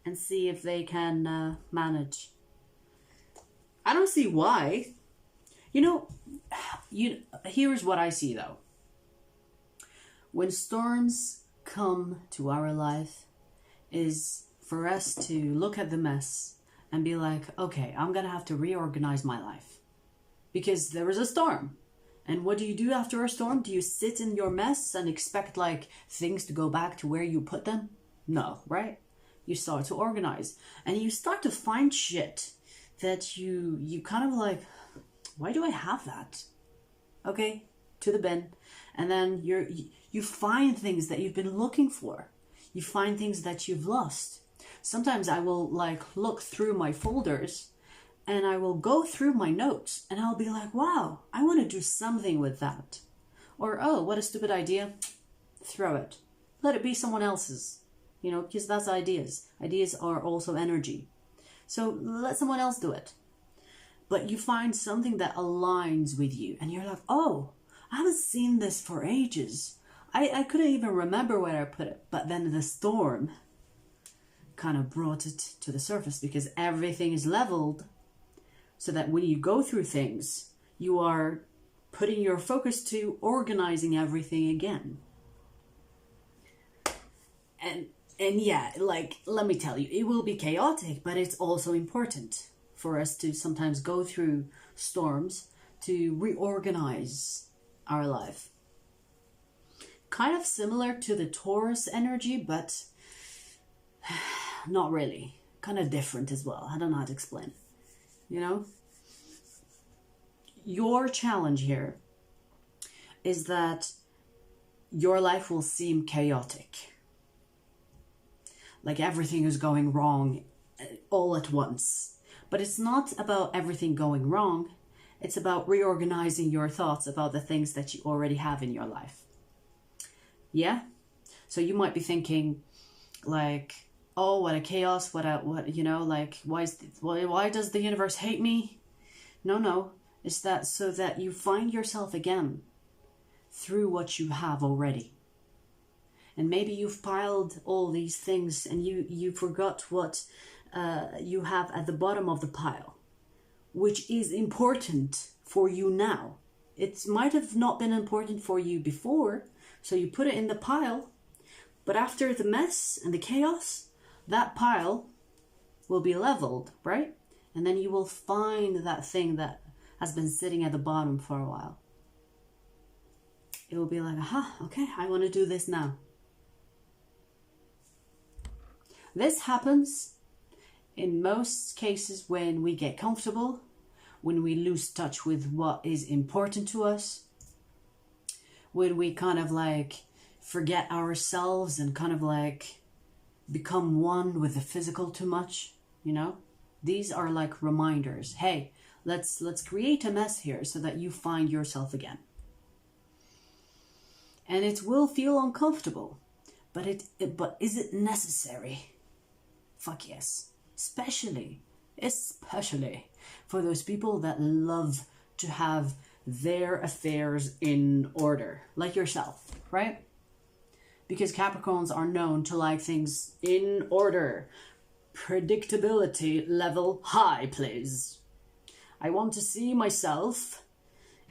and see if they can manage. I don't see why. Here's what I see though. When storms come to our life, is for us to look at the mess and be like, okay, I'm gonna have to reorganize my life because there is a storm. And what do you do after a storm? Do you sit in your mess and expect like things to go back to where you put them? No, right? You start to organize and you start to find shit that you kind of like, why do I have that? Okay, to the bin. And then you find things that you've been looking for. You find things that you've lost. Sometimes I will like look through my folders and I will go through my notes and I'll be like, wow, I want to do something with that. Or, oh, what a stupid idea. Throw it. Let it be someone else's, because that's ideas. Ideas are also energy. So let someone else do it. But you find something that aligns with you and you're like, oh, I haven't seen this for ages. I couldn't even remember where I put it. But then the storm kind of brought it to the surface because everything is leveled so that when you go through things, you are putting your focus to organizing everything again. And yeah, like, let me tell you, it will be chaotic, but it's also important for us to sometimes go through storms to reorganize our life. Kind of similar to the Taurus energy, but not really. Kind of different as well. I don't know how to explain. Your challenge here is that your life will seem chaotic. Like everything is going wrong all at once. But it's not about everything going wrong. It's about reorganizing your thoughts about the things that you already have in your life. Yeah? So you might be thinking like, oh, what a chaos, why does the universe hate me? No, it's that so that you find yourself again through what you have already. And maybe you've piled all these things and you forgot what you have at the bottom of the pile, which is important for you now. It might have not been important for you before, so you put it in the pile, but after the mess and the chaos, that pile will be leveled, right? And then you will find that thing that has been sitting at the bottom for a while. It will be like, aha, okay, I want to do this now. This happens in most cases when we get comfortable, when we lose touch with what is important to us, when we kind of like forget ourselves and kind of like become one with the physical too much, These are like reminders. Hey, let's create a mess here so that you find yourself again. And it will feel uncomfortable, but is it necessary? Fuck yes. Especially for those people that love to have their affairs in order, like yourself, right? Because Capricorns are known to like things in order. Predictability level high, please. I want to see myself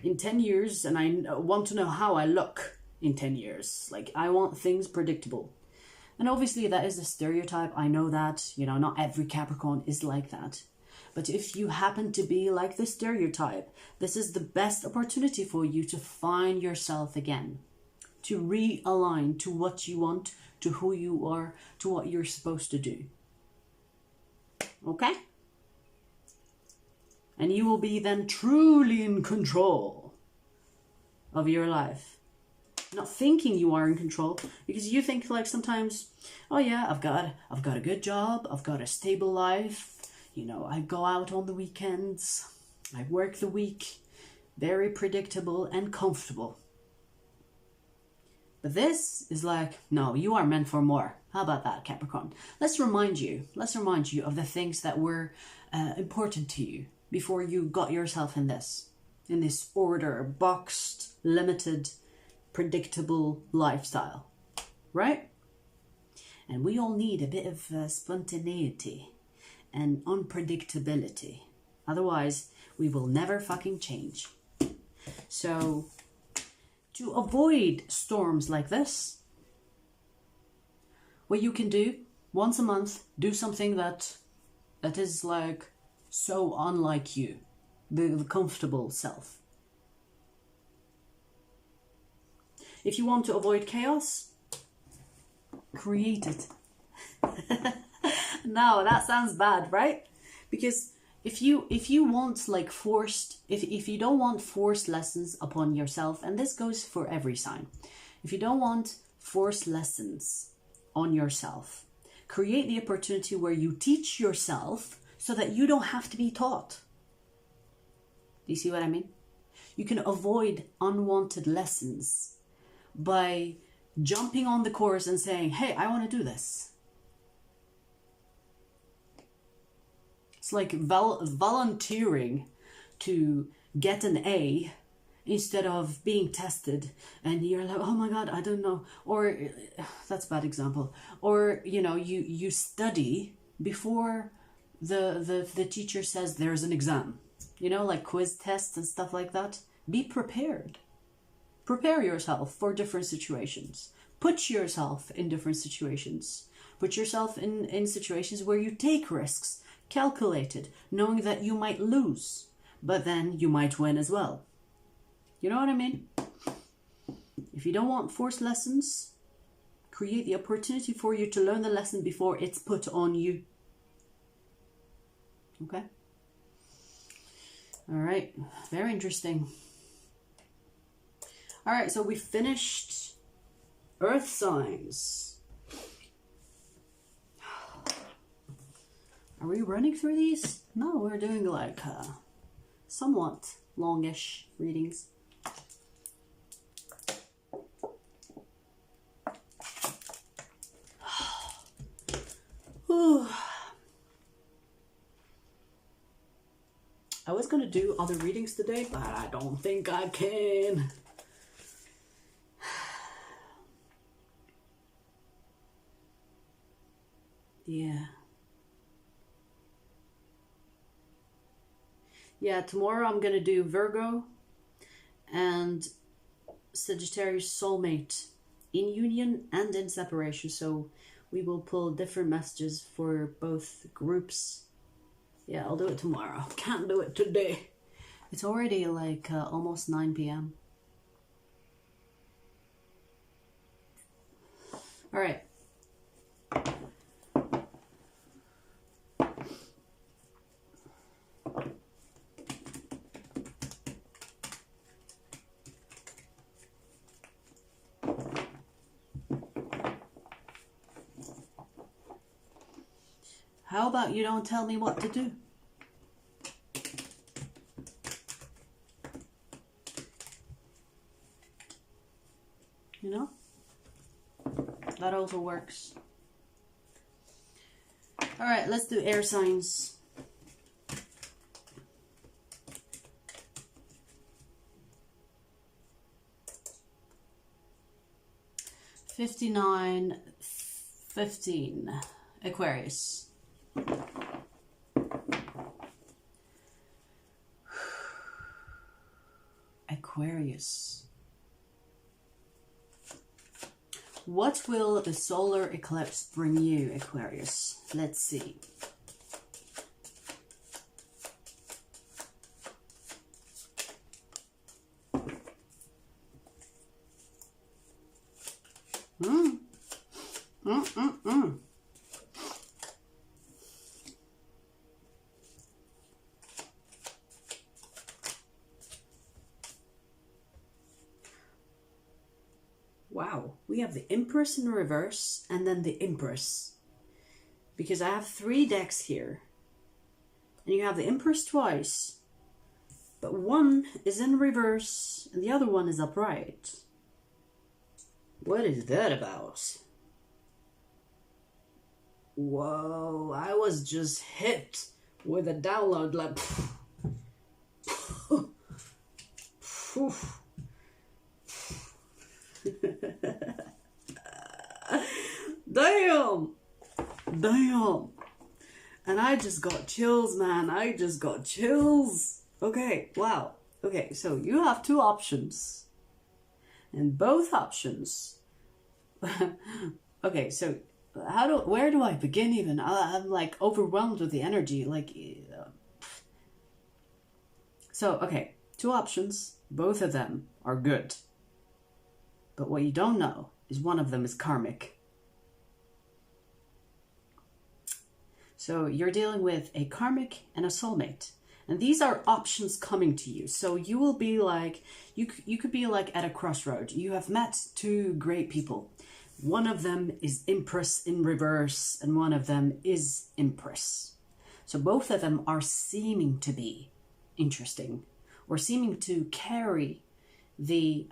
in 10 years and I want to know how I look in 10 years. Like, I want things predictable. And obviously that is a stereotype. I know that, not every Capricorn is like that. But if you happen to be like the stereotype, this is the best opportunity for you to find yourself again. To realign to what you want, to who you are, to what you're supposed to do. Okay? And you will be then truly in control of your life. not thinking you are in control, because you think like sometimes, oh yeah, I've got a good job, I've got a stable life, you know, I go out on the weekends, I work the week, very predictable and comfortable. But this is like, no, you are meant for more. How about that, Capricorn? Let's remind you of the things that were important to you before you got yourself in this order, boxed, limited, predictable lifestyle, right? And we all need a bit of spontaneity and unpredictability. Otherwise, we will never fucking change. So, to avoid storms like this, what you can do, once a month, do something that is like so unlike you, the comfortable self. If you want to avoid chaos, create it. No, that sounds bad, right? Because if you want like if you don't want forced lessons upon yourself, and this goes for every sign, if you don't want forced lessons on yourself, create the opportunity where you teach yourself so that you don't have to be taught. Do you see what I mean? You can avoid unwanted lessons by jumping on the course and saying, hey, I want to do this. It's like volunteering to get an A instead of being tested, and you're like, oh my god, I don't know. Or that's a bad example. Or, you know, you study before the teacher says there's an exam. You know, like quiz tests and stuff like that. Be prepared. Prepare yourself for different situations. Put yourself in different situations. Put yourself in situations where you take risks. Calculated, knowing that you might lose, but then you might win as well. You know what I mean? If you don't want forced lessons, create the opportunity for you to learn the lesson before it's put on you. Okay? All right, very interesting. All right, so we finished Earth signs. Are we running through these? No, we're doing like somewhat longish readings. I was gonna do other readings today, but I don't think I can. Yeah. Yeah, tomorrow I'm going to do Virgo and Sagittarius soulmate in union and in separation. So we will pull different messages for both groups. Yeah, I'll do it tomorrow. Can't do it today. It's already like almost 9 p.m. All right. How about you don't tell me what to do? You know? That also works. All right, let's do air signs. $59.15 Aquarius. Aquarius. What will the solar eclipse bring you, Aquarius? Let's see. we have the Empress in reverse and then the Empress. Because I have 3 decks here. And you have the Empress twice. But one is in reverse and the other one is upright. What is that about? Whoa, I was just hit with a download like... Damn! Damn! And I just got chills, man. I just got chills. Okay, wow. Okay, so you have 2 options. And both options... Okay, so where do I begin even? I'm like overwhelmed with the energy. Like... So, okay, 2 options. Both of them are good. But what you don't know is one of them is karmic. So you're dealing with a karmic and a soulmate. And these are options coming to you. So you will be like, you could be like at a crossroad. You have met 2 great people. One of them is Empress in reverse and one of them is Empress. So both of them are seeming to be interesting or seeming to carry the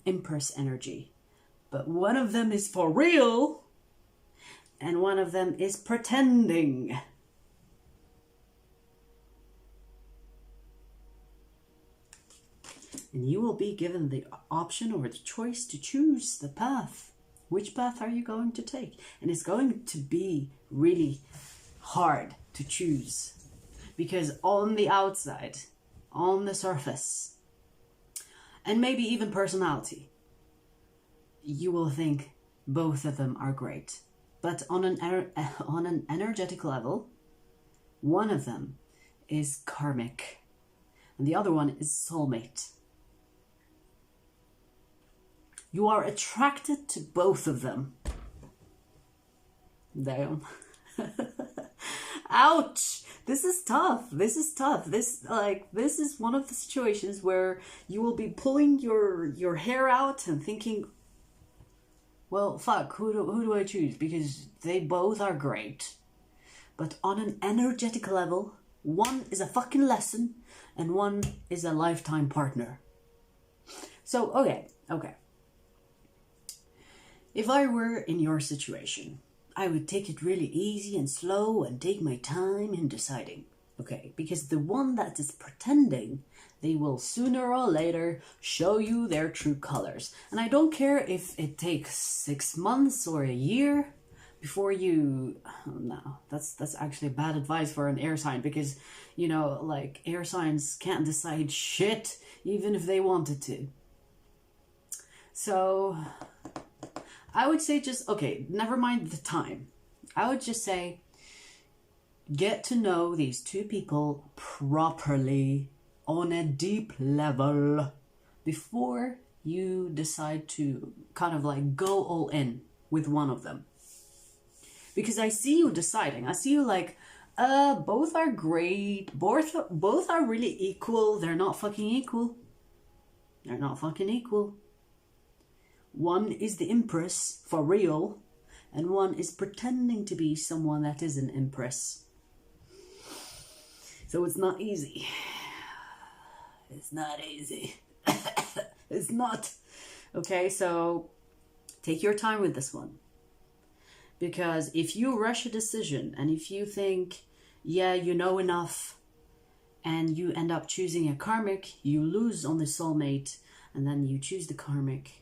Empress energy. But one of them is for real and one of them is pretending. And you will be given the option or the choice to choose the path. Which path are you going to take? And it's going to be really hard to choose. Because on the outside, on the surface, and maybe even personality, you will think both of them are great. But on an energetic level, one of them is karmic. And the other one is soulmate. You are attracted to both of them. Damn. Ouch! This is tough. This is tough. This is one of the situations where you will be pulling your hair out and thinking, well, fuck, who do I choose? Because they both are great. But on an energetic level, one is a fucking lesson and one is a lifetime partner. So, okay. If I were in your situation, I would take it really easy and slow and take my time in deciding. Okay, because the one that is pretending, they will sooner or later show you their true colors. And I don't care if it takes 6 months or a year before you... No, that's actually bad advice for an air sign because, you know, like air signs can't decide shit even if they wanted to. So... I would say just, okay, never mind the time. I would just say, get to know these 2 people properly on a deep level before you decide to kind of like go all in with one of them. Because I see you deciding. I see you like, both are great. Both are really equal. They're not fucking equal. They're not fucking equal. One is the Empress, for real, and one is pretending to be someone that is an Empress. So it's not easy. It's not easy. It's not. Okay, so take your time with this one. Because if you rush a decision and if you think, yeah, you know enough, and you end up choosing a karmic, you lose on the soulmate, and then you choose the karmic,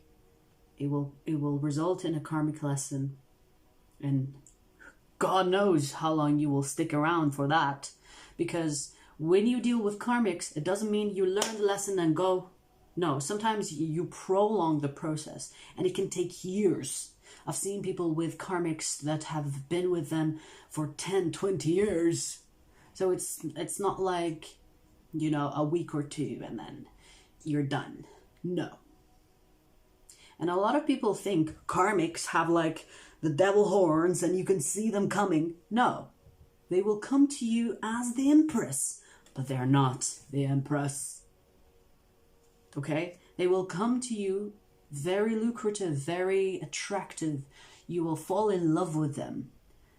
it will result in a karmic lesson, and God knows how long you will stick around for that. Because when you deal with karmics, it doesn't mean you learn the lesson and go. No, sometimes you prolong the process, and it can take years. I've seen people with karmics that have been with them for 10, 20 years. So it's not like, you know, a week or 2 and then you're done. No. And a lot of people think karmics have like the devil horns and you can see them coming. No, they will come to you as the Empress, but they're not the Empress. Okay? They will come to you very lucrative, very attractive. You will fall in love with them,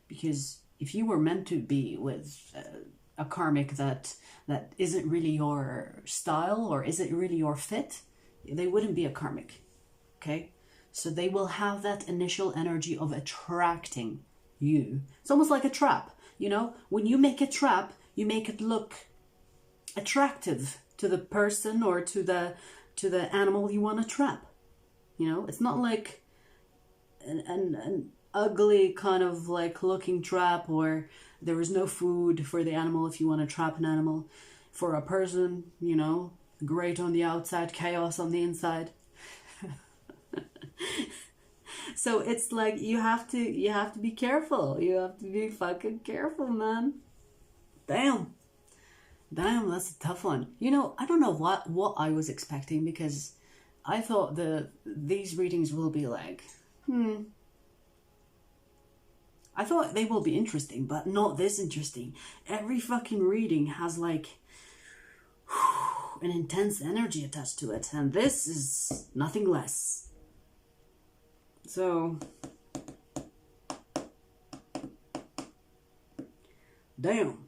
because if you were meant to be with a karmic that isn't really your style or isn't really your fit, they wouldn't be a karmic. Okay, so they will have that initial energy of attracting you. It's almost like a trap, you know. When you make a trap, you make it look attractive to the person or to the animal you want to trap. You know, it's not like an ugly kind of like looking trap where there is no food for the animal if you want to trap an animal. For a person, you know, great on the outside, chaos on the inside. So it's like you have to be careful. You have to be fucking careful, man. Damn, that's a tough one. You know, I don't know what I was expecting, because I thought these readings will be like, I thought they will be interesting, but not this interesting. Every fucking reading has like an intense energy attached to it, and this is nothing less. So, damn.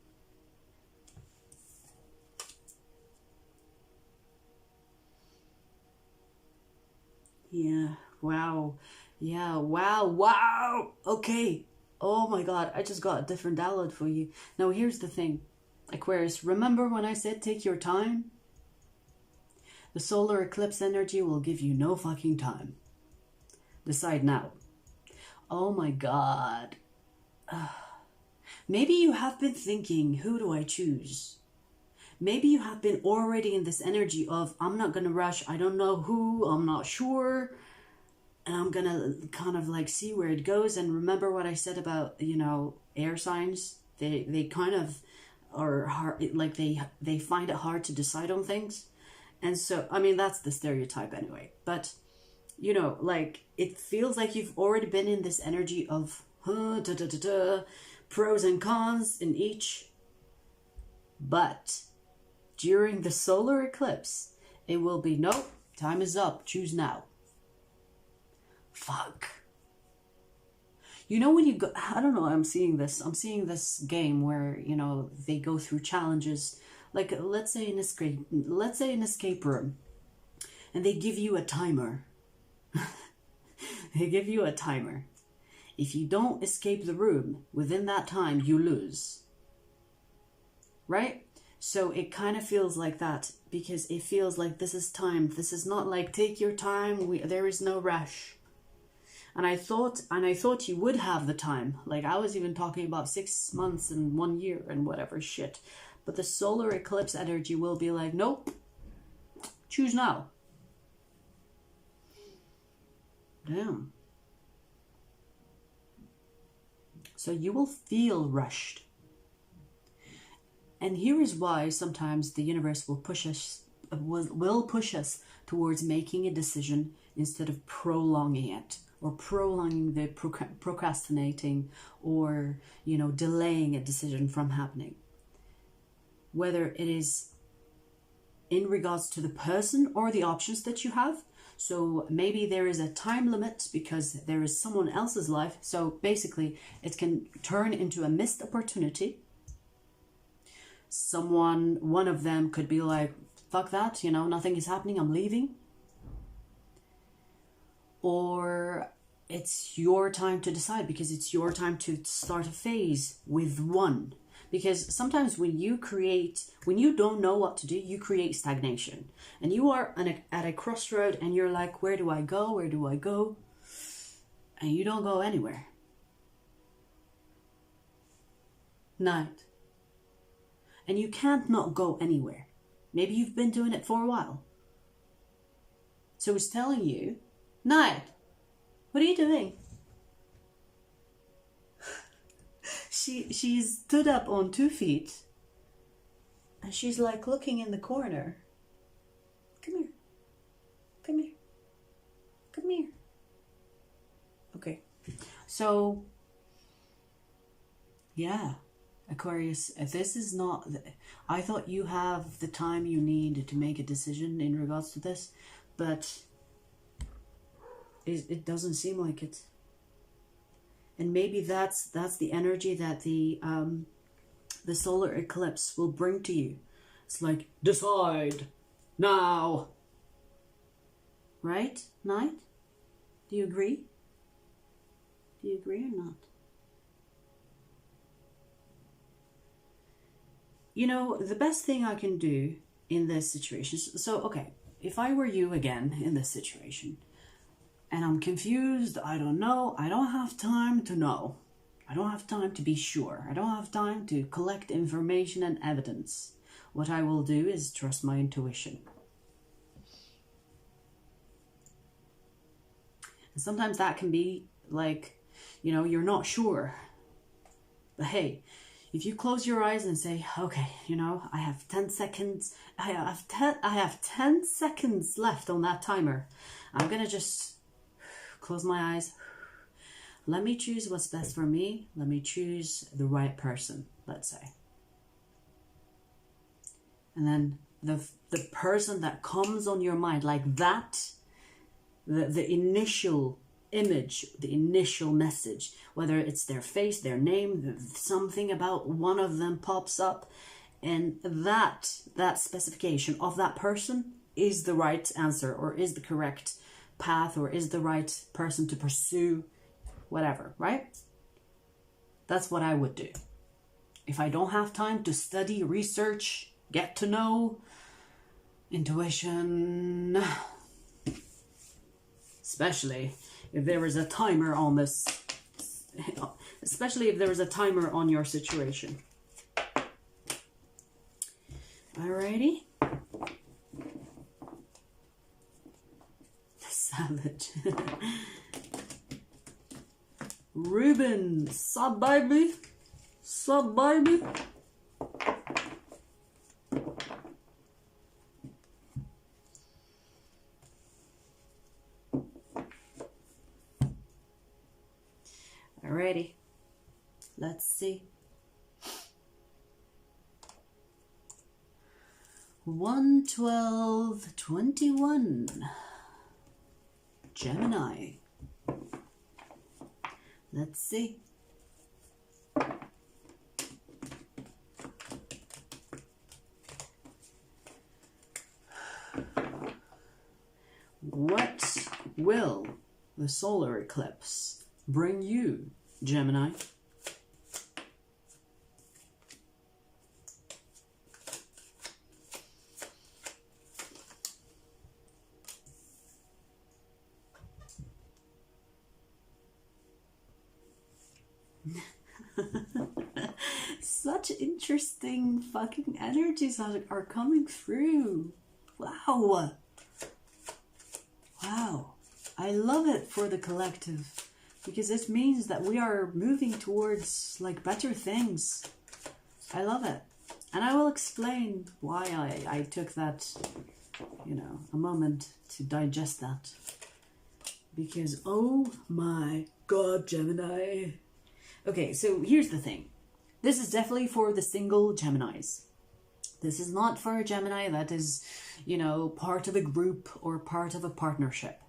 Yeah, wow. Yeah, wow. Okay. Oh my God, I just got a different download for you. Now, here's the thing. Aquarius, remember when I said take your time? The solar eclipse energy will give you no fucking time. Decide now. Oh my God. Maybe you have been thinking, who do I choose? Maybe you have been already in this energy of, I'm not going to rush. I don't know who. I'm not sure. And I'm going to kind of like see where it goes. And remember what I said about, you know, air signs? They kind of are hard, like they find it hard to decide on things. And so, I mean, that's the stereotype anyway. But, you know, like, it feels like you've already been in this energy of pros and cons in each. But during the solar eclipse, it will be, nope, time is up, choose now. Fuck. You know, when you go, I don't know, I'm seeing this game where, you know, they go through challenges, like let's say an escape room, and they give you a timer. They give you a timer. If you don't escape the room within that time, you lose. Right? So it kind of feels like that, because it feels like this is time. This is not like take your time. There is no rush. And I thought you would have the time. Like, I was even talking about 6 months and 1 year and whatever shit. But the solar eclipse energy will be like, nope, choose now. Damn. So you will feel rushed. And here is why sometimes the universe will push us towards making a decision instead of prolonging it, or prolonging the procrastinating, or, you know, delaying a decision from happening. Whether it is in regards to the person or the options that you have. So maybe there is a time limit because there is someone else's life. So basically it can turn into a missed opportunity. One of them could be like, fuck that, you know, nothing is happening, I'm leaving. Or it's your time to decide, because it's your time to start a phase with one. Because sometimes when you don't know what to do, you create stagnation. And you are at a crossroad and you're like, where do I go? Where do I go? And you don't go anywhere. Night. And you can't not go anywhere. Maybe you've been doing it for a while. So it's telling you, Night, what are you doing? She stood up on 2 feet and she's like looking in the corner. Come here. Come here. Come here. Okay. So, yeah, Aquarius, this is not... I thought you have the time you need to make a decision in regards to this, but it doesn't seem like it. And maybe that's the energy that the solar eclipse will bring to you. It's like, decide now. Right? Knight? Do you agree? Do you agree or not? You know, the best thing I can do in this situation, so okay, if I were you again in this situation, and I'm confused, I don't know, I don't have time to know. I don't have time to be sure. I don't have time to collect information and evidence. What I will do is trust my intuition. And sometimes that can be like, you know, you're not sure. But hey, if you close your eyes and say, okay, you know, I have 10 seconds. I have 10 seconds left on that timer. I'm going to just close my eyes. Let me choose what's best for me. Let me choose the right person, let's say. And then the person that comes on your mind like that, the initial image, the initial message, whether it's their face, their name, something about one of them pops up, and that specification of that person is the right answer, or is the correct path, or is the right person to pursue, whatever, right? That's what I would do. If I don't have time to study, research, get to know, intuition, especially if there is a timer on this, especially if there is a timer on your situation. Alrighty. Savage. Ruben, sub baby. Sub baby. Alrighty, let's see. 1/12/21. Gemini. Let's see. What will the solar eclipse bring you, Gemini? Such interesting fucking energies are coming through. Wow. Wow. I love it for the collective, because it means that we are moving towards like better things. I love it. And I will explain why I took that, you know, a moment to digest that. Because, oh my God, Gemini. Okay, so here's the thing. This is definitely for the single Geminis. This is not for a Gemini that is, you know, part of a group or part of a partnership.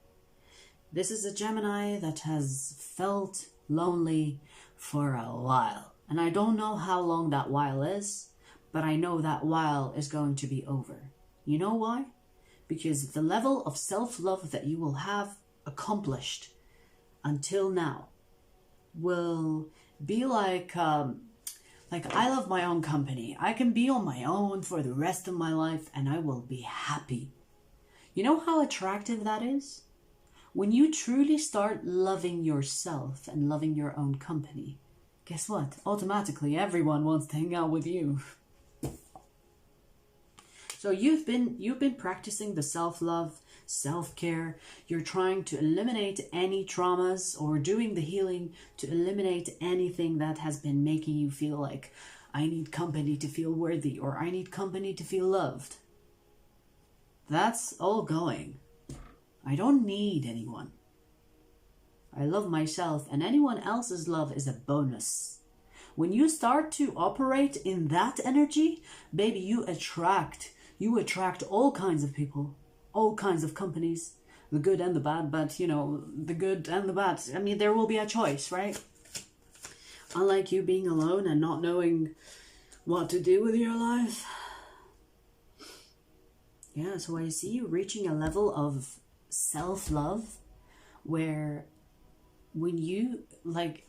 This is a Gemini that has felt lonely for a while. And I don't know how long that while is, but I know that while is going to be over. You know why? Because the level of self-love that you will have accomplished until now will be like I love my own company. I can be on my own for the rest of my life and I will be happy. You know how attractive that is? When you truly start loving yourself and loving your own company, guess what? Automatically everyone wants to hang out with you. So you've been practicing the self-love, self-care. You're trying to eliminate any traumas or doing the healing to eliminate anything that has been making you feel like I need company to feel worthy or I need company to feel loved. That's all going. I don't need anyone. I love myself, and anyone else's love is a bonus. When you start to operate in that energy, baby, you attract all kinds of people, all kinds of companies the good and the bad, but you know, the good and the bad. I mean, there will be a choice, right? Unlike you being alone and not knowing what to do with your life. Yeah, so I see you reaching a level of self-love where when you, like,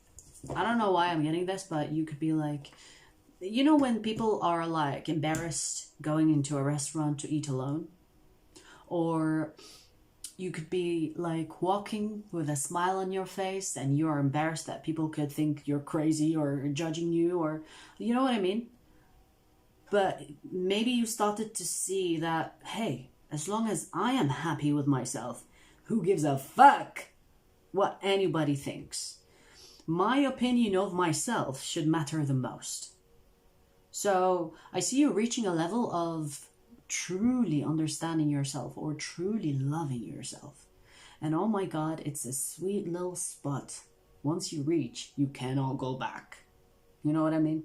I don't know why I'm getting this, but you could be like, you know, when people are like embarrassed going into a restaurant to eat alone, or you could be like walking with a smile on your face and you're embarrassed that people could think you're crazy or judging you, or you know what I mean? But maybe you started to see that, hey, as long as I am happy with myself, who gives a fuck what anybody thinks? My opinion of myself should matter the most. So I see you reaching a level of truly understanding yourself or truly loving yourself. And oh my God, it's a sweet little spot. Once you reach, you cannot go back. You know what I mean?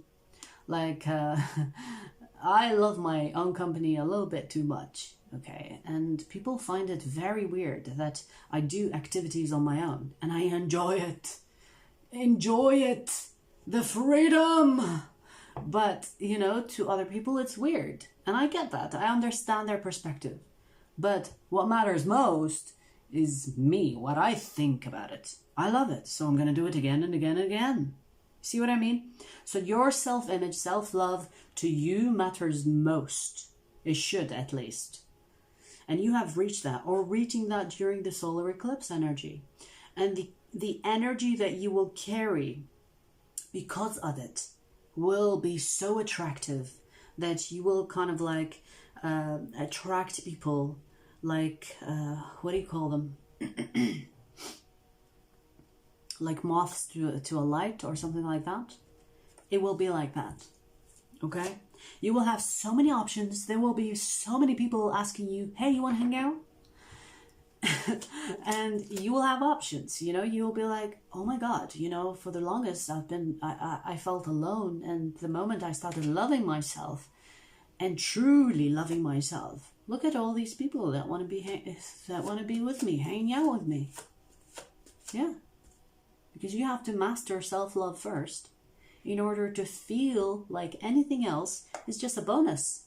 Like, I love my own company a little bit too much, okay? And people find it very weird that I do activities on my own and I enjoy it. Enjoy it! The freedom! But, you know, to other people it's weird. And I get that. I understand their perspective. But what matters most is me, what I think about it. I love it, so I'm going to do it again and again and again. See what I mean? So your self-image, self-love to you matters most. It should, at least. And you have reached that, or reaching that during the solar eclipse energy. And the energy that you will carry because of it will be so attractive that you will kind of like attract people like, what do you call them? Like moths to a light or something like that. It will be like that. Okay? You will have so many options. There will be so many people asking you, hey, you want to hang out? And you will have options, you know, you will be like, oh my God, you know, for the longest I felt alone. And the moment I started loving myself and truly loving myself, look at all these people that want to be with me, hanging out with me. Yeah. Because you have to master self-love first in order to feel like anything else is just a bonus.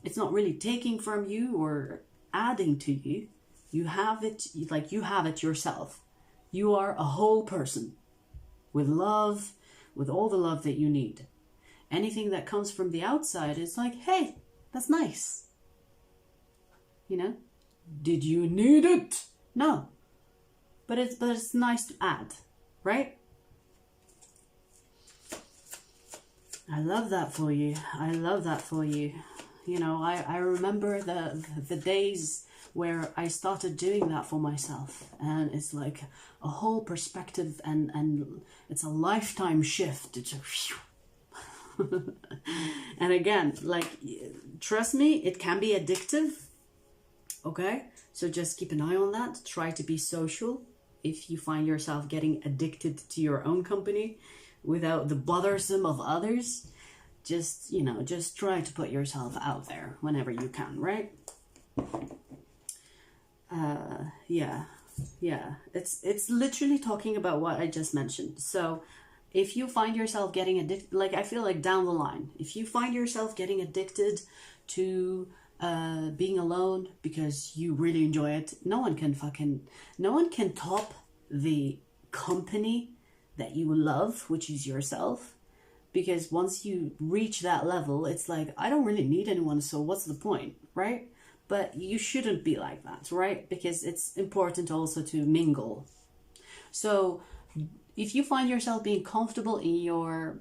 It's not really taking from you or adding to you. You have it, like you have it yourself. You are a whole person with love, with all the love that you need. Anything that comes from the outside is like, hey, that's nice. You know? Did you need it? No. But it's nice to add, right? I love that for you. I love that for you. You know, I remember the days where I started doing that for myself, and it's like a whole perspective, and it's a lifetime shift. It's and again, like, trust me, it can be addictive. Okay, so just keep an eye on that. Try to be social. If you find yourself getting addicted to your own company without the bothersome of others, just, you know, just try to put yourself out there whenever you can, right? Yeah. It's literally talking about what I just mentioned. So if you find yourself getting addicted, like, I feel like down the line, if you find yourself getting addicted to being alone because you really enjoy it, no one can top the company that you love, which is yourself. Because once you reach that level, it's like, I don't really need anyone, so what's the point, right? But you shouldn't be like that, right? Because it's important also to mingle. So if you find yourself being comfortable in your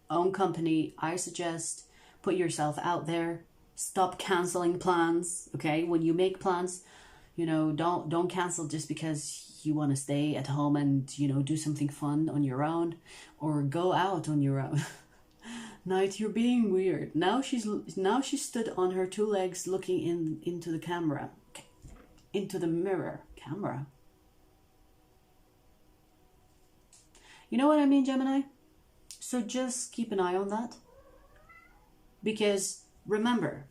own company, I suggest put yourself out there. Stop canceling plans, okay? When you make plans, you know, don't cancel just because you want to stay at home and, you know, do something fun on your own or go out on your own. Night, you're being weird. Now she stood on her two legs looking into the camera. Okay. Into the mirror. Camera. You know what I mean, Gemini? So just keep an eye on that. Because remember,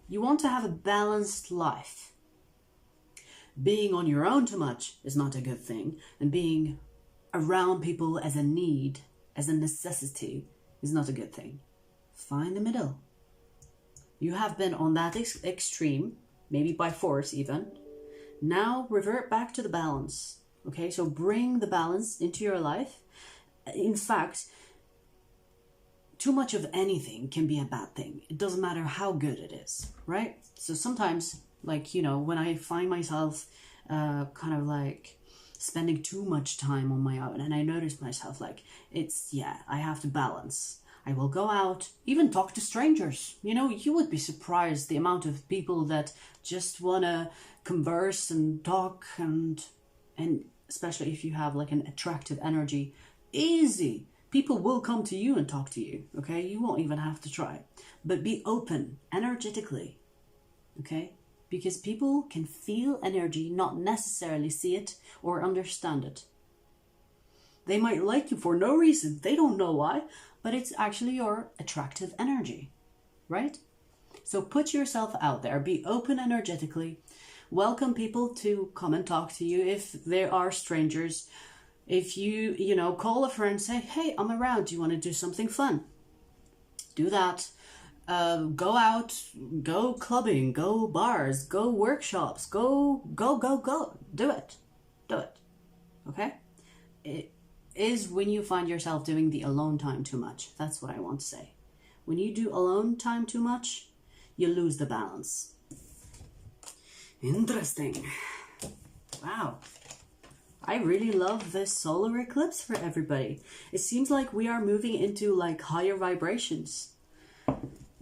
you want to have a balanced life. being on your own too much is not a good thing, and being around people as a need, as a necessity, is not a good thing. Find the middle. You have been on that extreme, maybe by force even. Now revert back to the balance. Okay, so bring the balance into your life. In fact, too much of anything can be a bad thing. It doesn't matter how good it is, right? So sometimes, like, you know, when I find myself kind of like spending too much time on my own, and I notice myself like, I have to balance. I will go out, even talk to strangers. You know, you would be surprised the amount of people that just want to converse and talk, and especially if you have like an attractive energy, easy. People will come to you and talk to you, okay? You won't even have to try. But be open energetically, okay? Because people can feel energy, not necessarily see it or understand it. They might like you for no reason. They don't know why, but it's actually your attractive energy, right? So put yourself out there. Be open energetically. Welcome people to come and talk to you if there are strangers. If you know, call a friend, say, hey, I'm around. Do you want to do something fun? Do that. Go out, go clubbing, go bars, go workshops, go. Do it. Okay? It is when you find yourself doing the alone time too much. That's what I want to say. When you do alone time too much, you lose the balance. Interesting. Wow. I really love this solar eclipse for everybody. It seems like we are moving into like higher vibrations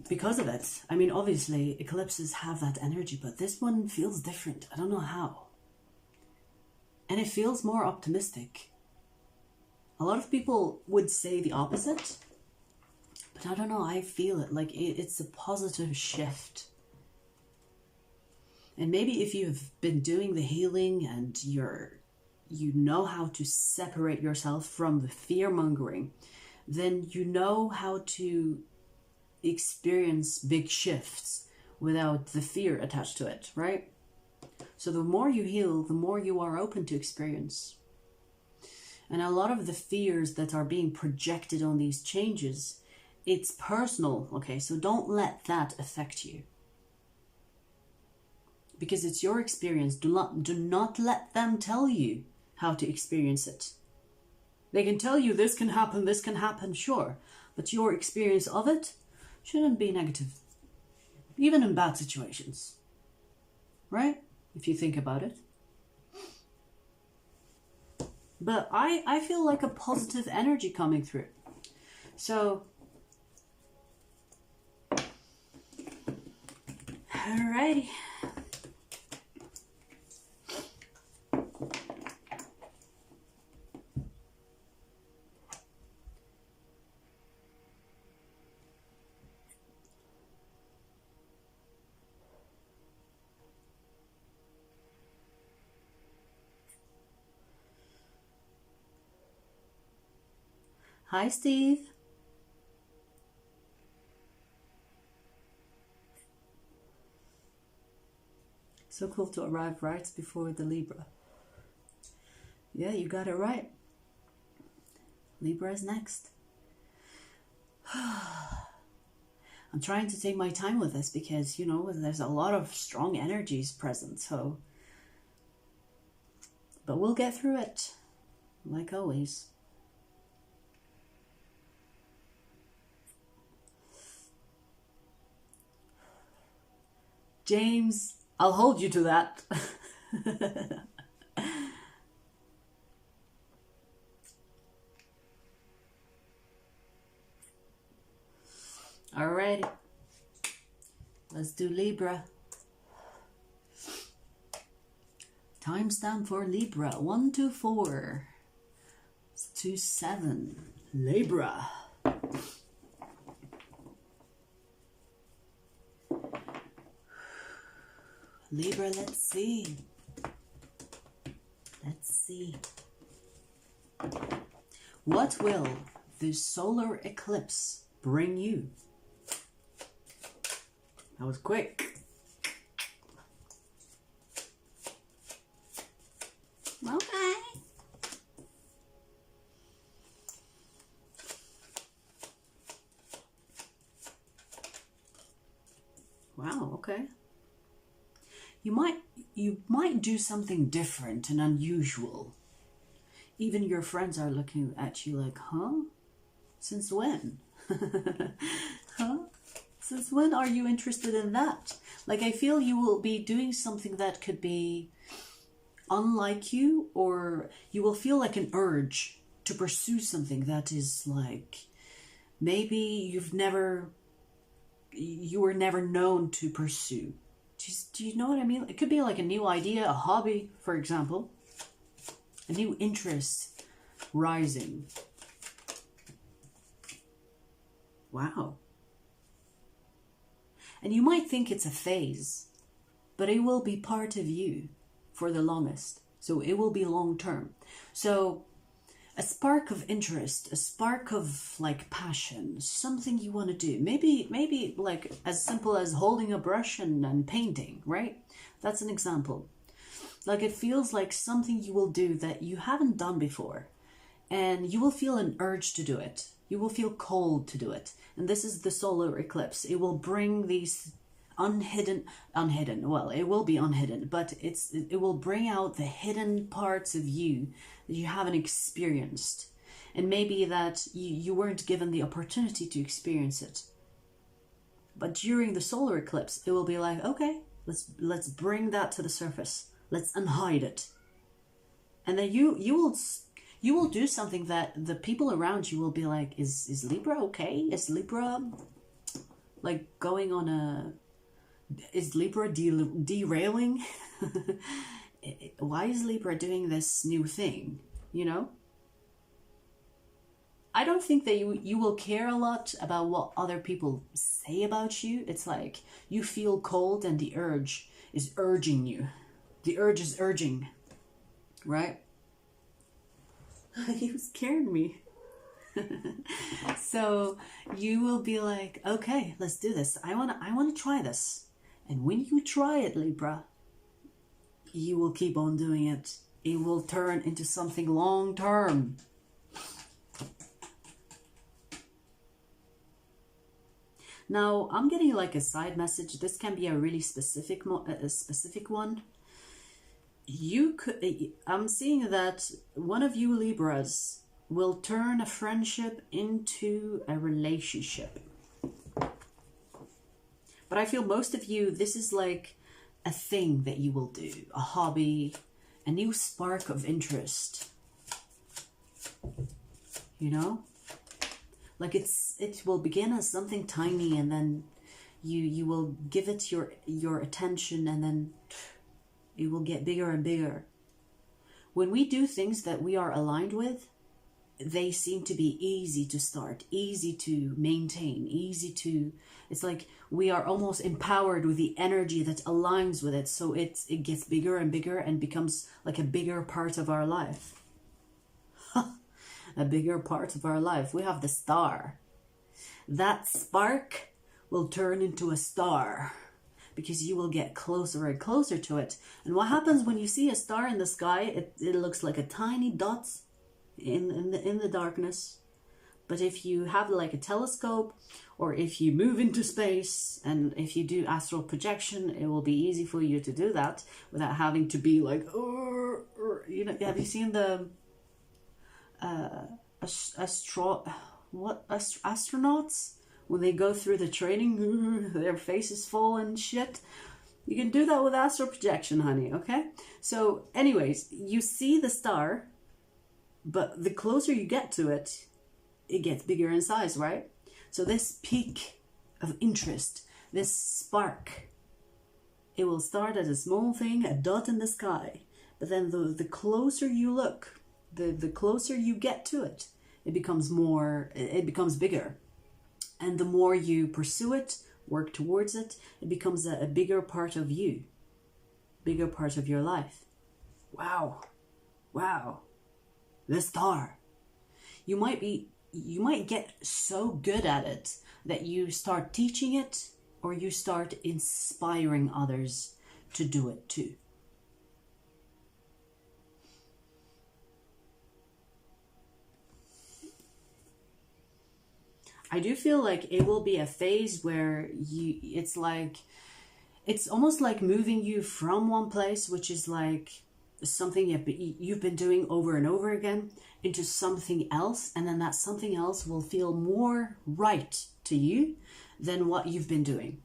because of it. I mean, obviously eclipses have that energy, but this one feels different. I don't know how. And it feels more optimistic. A lot of people would say the opposite, but I don't know, I feel it. Like it's a positive shift. And maybe if you've been doing the healing and you know how to separate yourself from the fear-mongering, then you know how to experience big shifts without the fear attached to it, right? So the more you heal, the more you are open to experience. And a lot of the fears that are being projected on these changes, it's personal, okay? So don't let that affect you. Because it's your experience. Do not let them tell you how to experience it. They can tell you this can happen, sure. But your experience of it shouldn't be negative. Even in bad situations. Right? If you think about it. But I feel like a positive energy coming through. So, alrighty. Hi, Steve. So cool to arrive right before the Libra. Yeah, you got it right. Libra is next. I'm trying to take my time with this because, you know, there's a lot of strong energies present, so... But we'll get through it, like always. James, I'll hold you to that. Alrighty. Let's do Libra. Timestamp for Libra. 1 to 4. 2 7. Libra. Libra, let's see. Let's see. What will the solar eclipse bring you? That was quick. Wow, okay. You might do something different and unusual. Even your friends are looking at you like, huh? Since when? Huh? Since when are you interested in that? Like, I feel you will be doing something that could be unlike you, or you will feel like an urge to pursue something that is like, maybe you were never known to pursue. Do you know what I mean? It could be like a new idea, a hobby, for example. A new interest rising. Wow. And you might think it's a phase, but it will be part of you for the longest. So it will be long term. So a spark of interest, a spark of like passion, something you want to do. Maybe like as simple as holding a brush and painting, right? That's an example. Like, it feels like something you will do that you haven't done before. And you will feel an urge to do it. You will feel called to do it. And this is the solar eclipse. It will bring these unhidden, well, it will be unhidden, but it will bring out the hidden parts of you that you haven't experienced. And maybe that you weren't given the opportunity to experience it. But during the solar eclipse, it will be like, okay, let's bring that to the surface. Let's unhide it. And then you will do something that the people around you will be like, is Libra okay? Is Libra like going on a... Is Libra derailing? Why is Libra doing this new thing? You know? I don't think that you will care a lot about what other people say about you. It's like you feel cold and the urge is urging you. The urge is urging, right? You scared me. So you will be like, okay, let's do this. I want to try this. And when you try it, Libra, you will keep on doing it. It will turn into something long term. Now, I'm getting like a side message. This can be a really specific one. I'm seeing that one of you Libras will turn a friendship into a relationship. But I feel most of you, this is like a thing that you will do, a hobby, a new spark of interest. You know? Like it will begin as something tiny, and then you will give it your attention, and then it will get bigger and bigger. When we do things that we are aligned with, they seem to be easy to start, easy to maintain, it's like we are almost empowered with the energy that aligns with it. So it gets bigger and bigger and becomes like a bigger part of our life. A bigger part of our life. We have the star. That spark will turn into a star, because you will get closer and closer to it. And what happens when you see a star in the sky? It looks like a tiny dot in the darkness. But if you have like a telescope, or if you move into space, and if you do astral projection, it will be easy for you to do that without having to be like, you know, have you seen the astronauts when they go through the training, their faces fall and shit? You can do that with astral projection, honey. Okay, so anyways, you see the star, but the closer you get to it, it gets bigger in size, right? So this peak of interest, this spark, it will start as a small thing, a dot in the sky, but then the closer you look, the closer you get to it, it becomes bigger. And the more you pursue it, work towards it, it becomes a bigger part of you, bigger part of your life. Wow. The star. You might get so good at it that you start teaching it, or you start inspiring others to do it too. I do feel like it will be a phase where it's like it's almost like moving you from one place, which is like something you've been doing over and over again, into something else, and then that something else will feel more right to you than what you've been doing.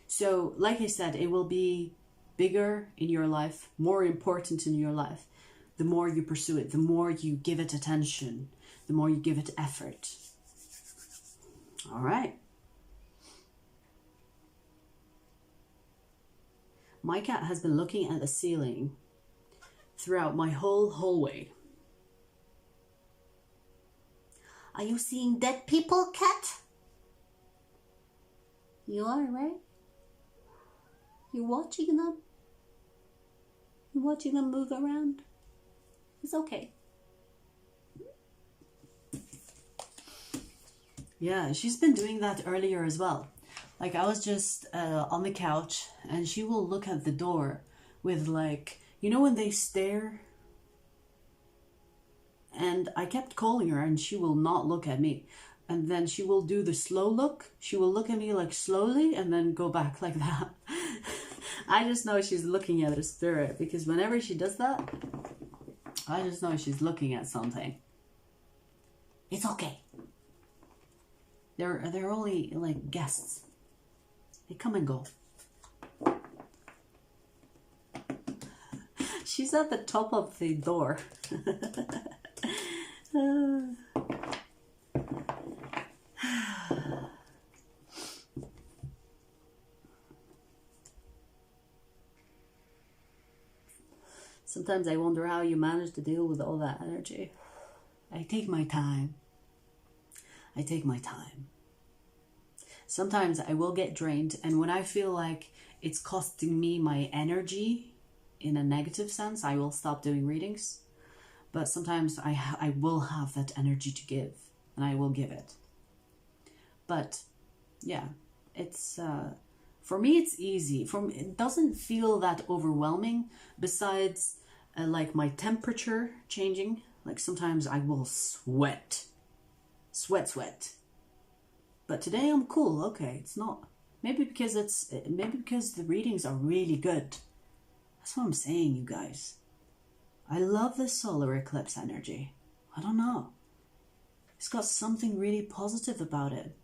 So like I said, it will be bigger in your life, more important in your life, the more you pursue it, the more you give it attention, the more you give it effort. All right. My cat has been looking at the ceiling throughout my whole hallway. Are you seeing dead people, cat? You are, right? You're watching them? You're watching them move around? It's okay. Yeah, she's been doing that earlier as well. Like, I was just on the couch, and she will look at the door with, like, you know when they stare? And I kept calling her, and she will not look at me. And then she will do the slow look. She will look at me, like, slowly, and then go back like that. I just know she's looking at her spirit, because whenever she does that, I just know she's looking at something. It's okay. They're only, like, guests. They come and go. She's at the top of the door. Sometimes I wonder how you manage to deal with all that energy. I take my time. I take my time. Sometimes I will get drained, and when I feel like it's costing me my energy in a negative sense, I will stop doing readings. But sometimes I will have that energy to give, and I will give it. But yeah, it's for me it's easy. It doesn't feel that overwhelming. Besides, like my temperature changing. Like sometimes I will sweat. But today I'm cool. Okay, it's not. Maybe because the readings are really good. That's what I'm saying, you guys. I love this solar eclipse energy. I don't know. It's got something really positive about it.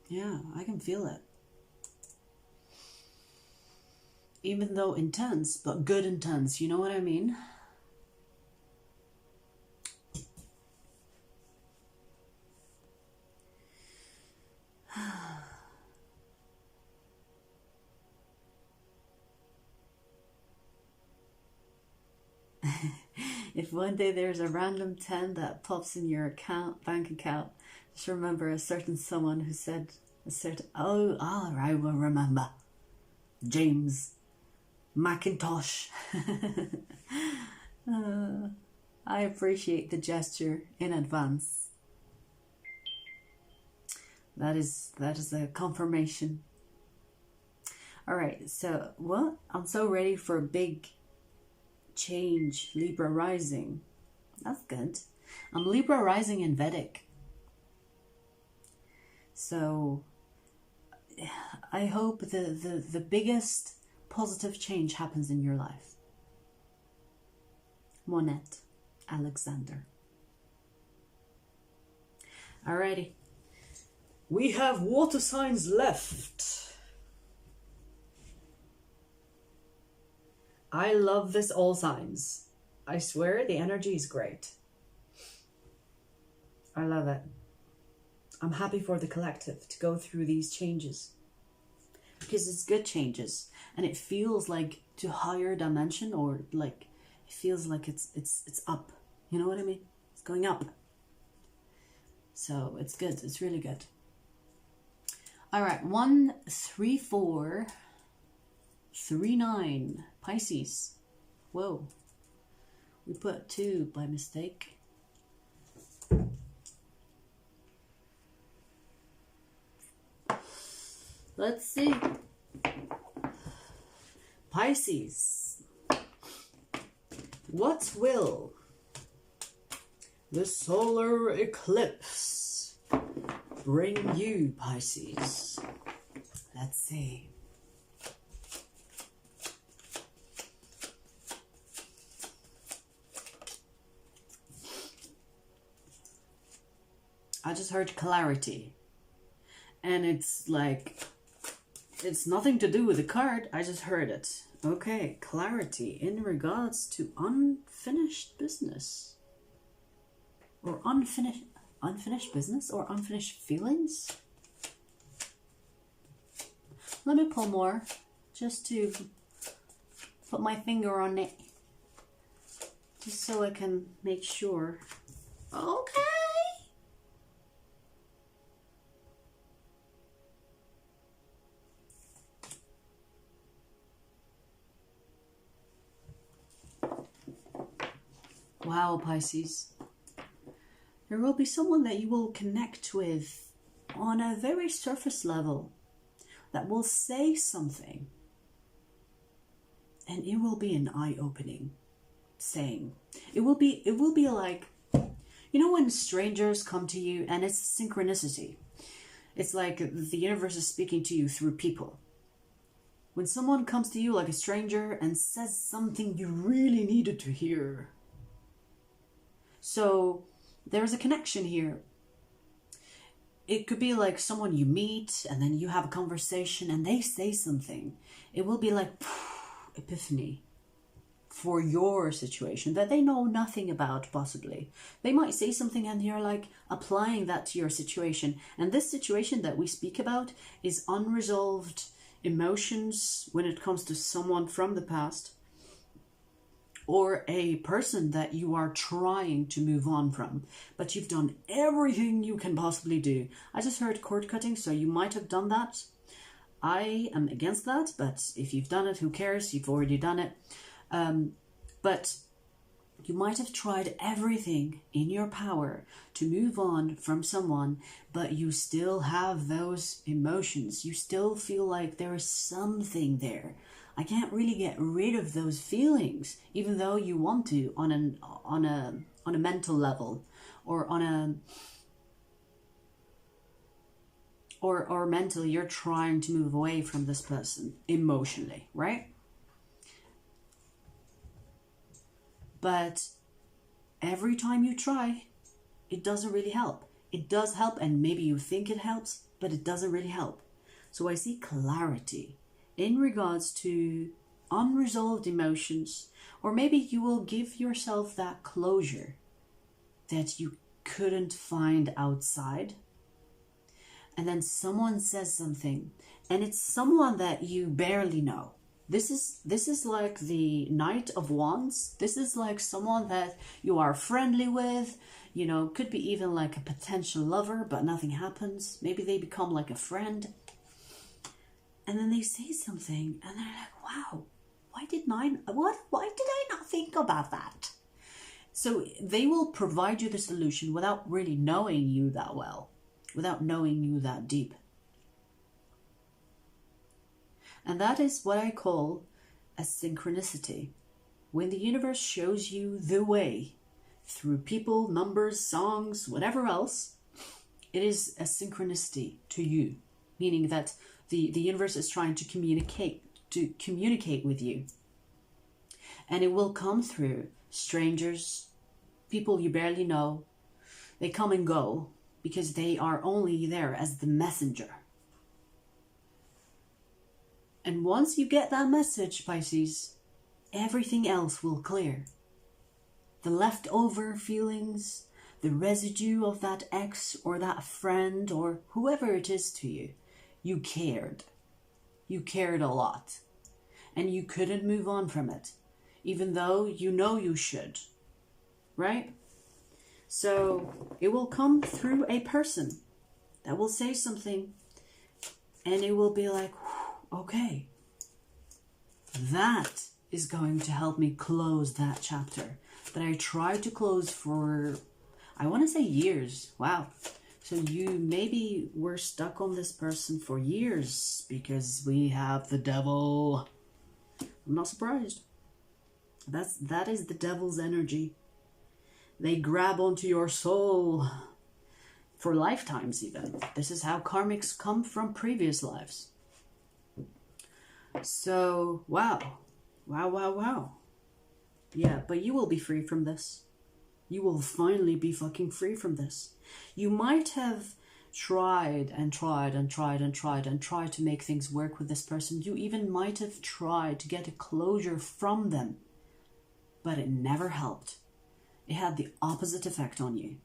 Yeah, I can feel it. Even though intense, but good intense. You know what I mean? If one day there's a random 10 that pops in your bank account, just remember a certain someone who said I will remember. James Macintosh. I appreciate the gesture in advance. That is a confirmation. All right, so what? I'm so ready for a big change. Libra rising. That's good. I'm Libra rising in Vedic. So I hope the biggest positive change happens in your life. Monette Alexander. Alrighty. We have water signs left. I love this all signs. I swear the energy is great. I love it. I'm happy for the collective to go through these changes. Because it's good changes. And it feels like to higher dimension, or like it feels like it's up. You know what I mean? It's going up. So it's good. It's really good. All right. 1, 3, 4, 3, 9. Pisces. Whoa. We put 2 by mistake. Let's see. Pisces. What will the solar eclipse bring you, Pisces? Let's see. I just heard clarity. And it's like, it's nothing to do with the card. I just heard it. Okay, clarity in regards to unfinished business. Or unfinished business or unfinished feelings. Let me pull more just to put my finger on it. Just so I can make sure. Okay. Wow, Pisces. There will be someone that you will connect with on a very surface level that will say something. And it will be an eye-opening saying. It will be like, you know, when strangers come to you and it's synchronicity. It's like the universe is speaking to you through people. When someone comes to you like a stranger and says something you really needed to hear. So there's a connection here. It could be like someone you meet and then you have a conversation and they say something. It will be like epiphany for your situation that they know nothing about, possibly. They might say something and you're like applying that to your situation. And this situation that we speak about is unresolved emotions when it comes to someone from the past. Or a person that you are trying to move on from, but you've done everything you can possibly do. I just heard cord cutting, so you might have done that. I am against that, but if you've done it, who cares? You've already done it. But you might have tried everything in your power to move on from someone, but you still have those emotions. You still feel like there is something there. I can't really get rid of those feelings, even though you want to on a mental level, or on a or mentally you're trying to move away from this person emotionally, right? But every time you try, it doesn't really help. It does help, and maybe you think it helps, but it doesn't really help. So I see clarity in regards to unresolved emotions, or maybe you will give yourself that closure that you couldn't find outside. And then someone says something, and it's someone that you barely know. This is like the Knight of Wands. This is like someone that you are friendly with, you know, could be even like a potential lover, but nothing happens. Maybe they become like a friend. And then they say something and they're like, wow, why did I not think about that? So they will provide you the solution without really knowing you that well, without knowing you that deep. And that is what I call a synchronicity. When the universe shows you the way through people, numbers, songs, whatever else, it is a synchronicity to you, meaning that the universe is trying to communicate with you. And it will come through strangers, people you barely know. They come and go because they are only there as the messenger. And once you get that message, Pisces, everything else will clear. The leftover feelings, the residue of that ex or that friend or whoever it is to you, you cared. You cared a lot. And you couldn't move on from it, even though you know you should. Right? So it will come through a person that will say something, and it will be like, okay, that is going to help me close that chapter that I tried to close for, I want to say years. Wow. So you maybe were stuck on this person for years because we have the devil. I'm not surprised. That is the devil's energy. They grab onto your soul. For lifetimes even. This is how karmics come from previous lives. So, wow. Wow, wow, wow. Yeah, but you will be free from this. You will finally be fucking free from this. You might have tried and tried and tried and tried and tried to make things work with this person. You even might have tried to get a closure from them. But it never helped. It had the opposite effect on you.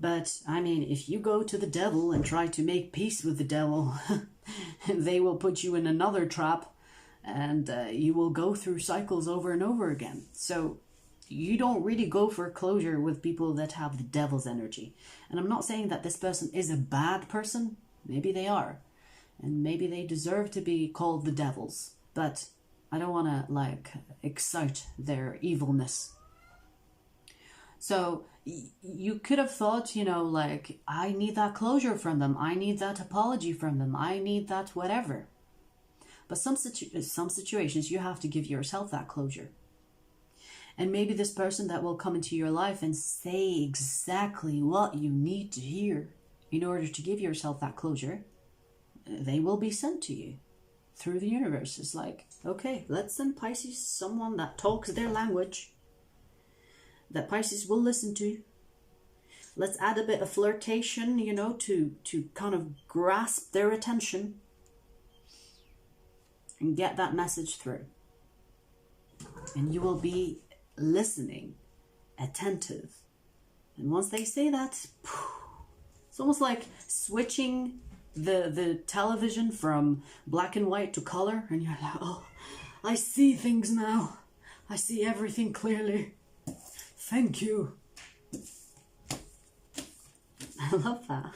But, I mean, if you go to the devil and try to make peace with the devil, they will put you in another trap, and you will go through cycles over and over again. So, you don't really go for closure with people that have the devil's energy. And I'm not saying that this person is a bad person. Maybe they are. And maybe they deserve to be called the devils. But I don't want to, like, excite their evilness. So you could have thought, you know, like, I need that closure from them. I need that apology from them. I need that whatever. But some situations you have to give yourself that closure. And maybe this person that will come into your life and say exactly what you need to hear in order to give yourself that closure, they will be sent to you through the universe. It's like, okay, let's send Pisces someone that talks their language, that Pisces will listen to. Let's add a bit of flirtation, you know, to kind of grasp their attention and get that message through. And you will be listening, attentive. And once they say that, it's almost like switching the television from black and white to color, and you're like, oh, I see things now. I see everything clearly. Thank you. I love that.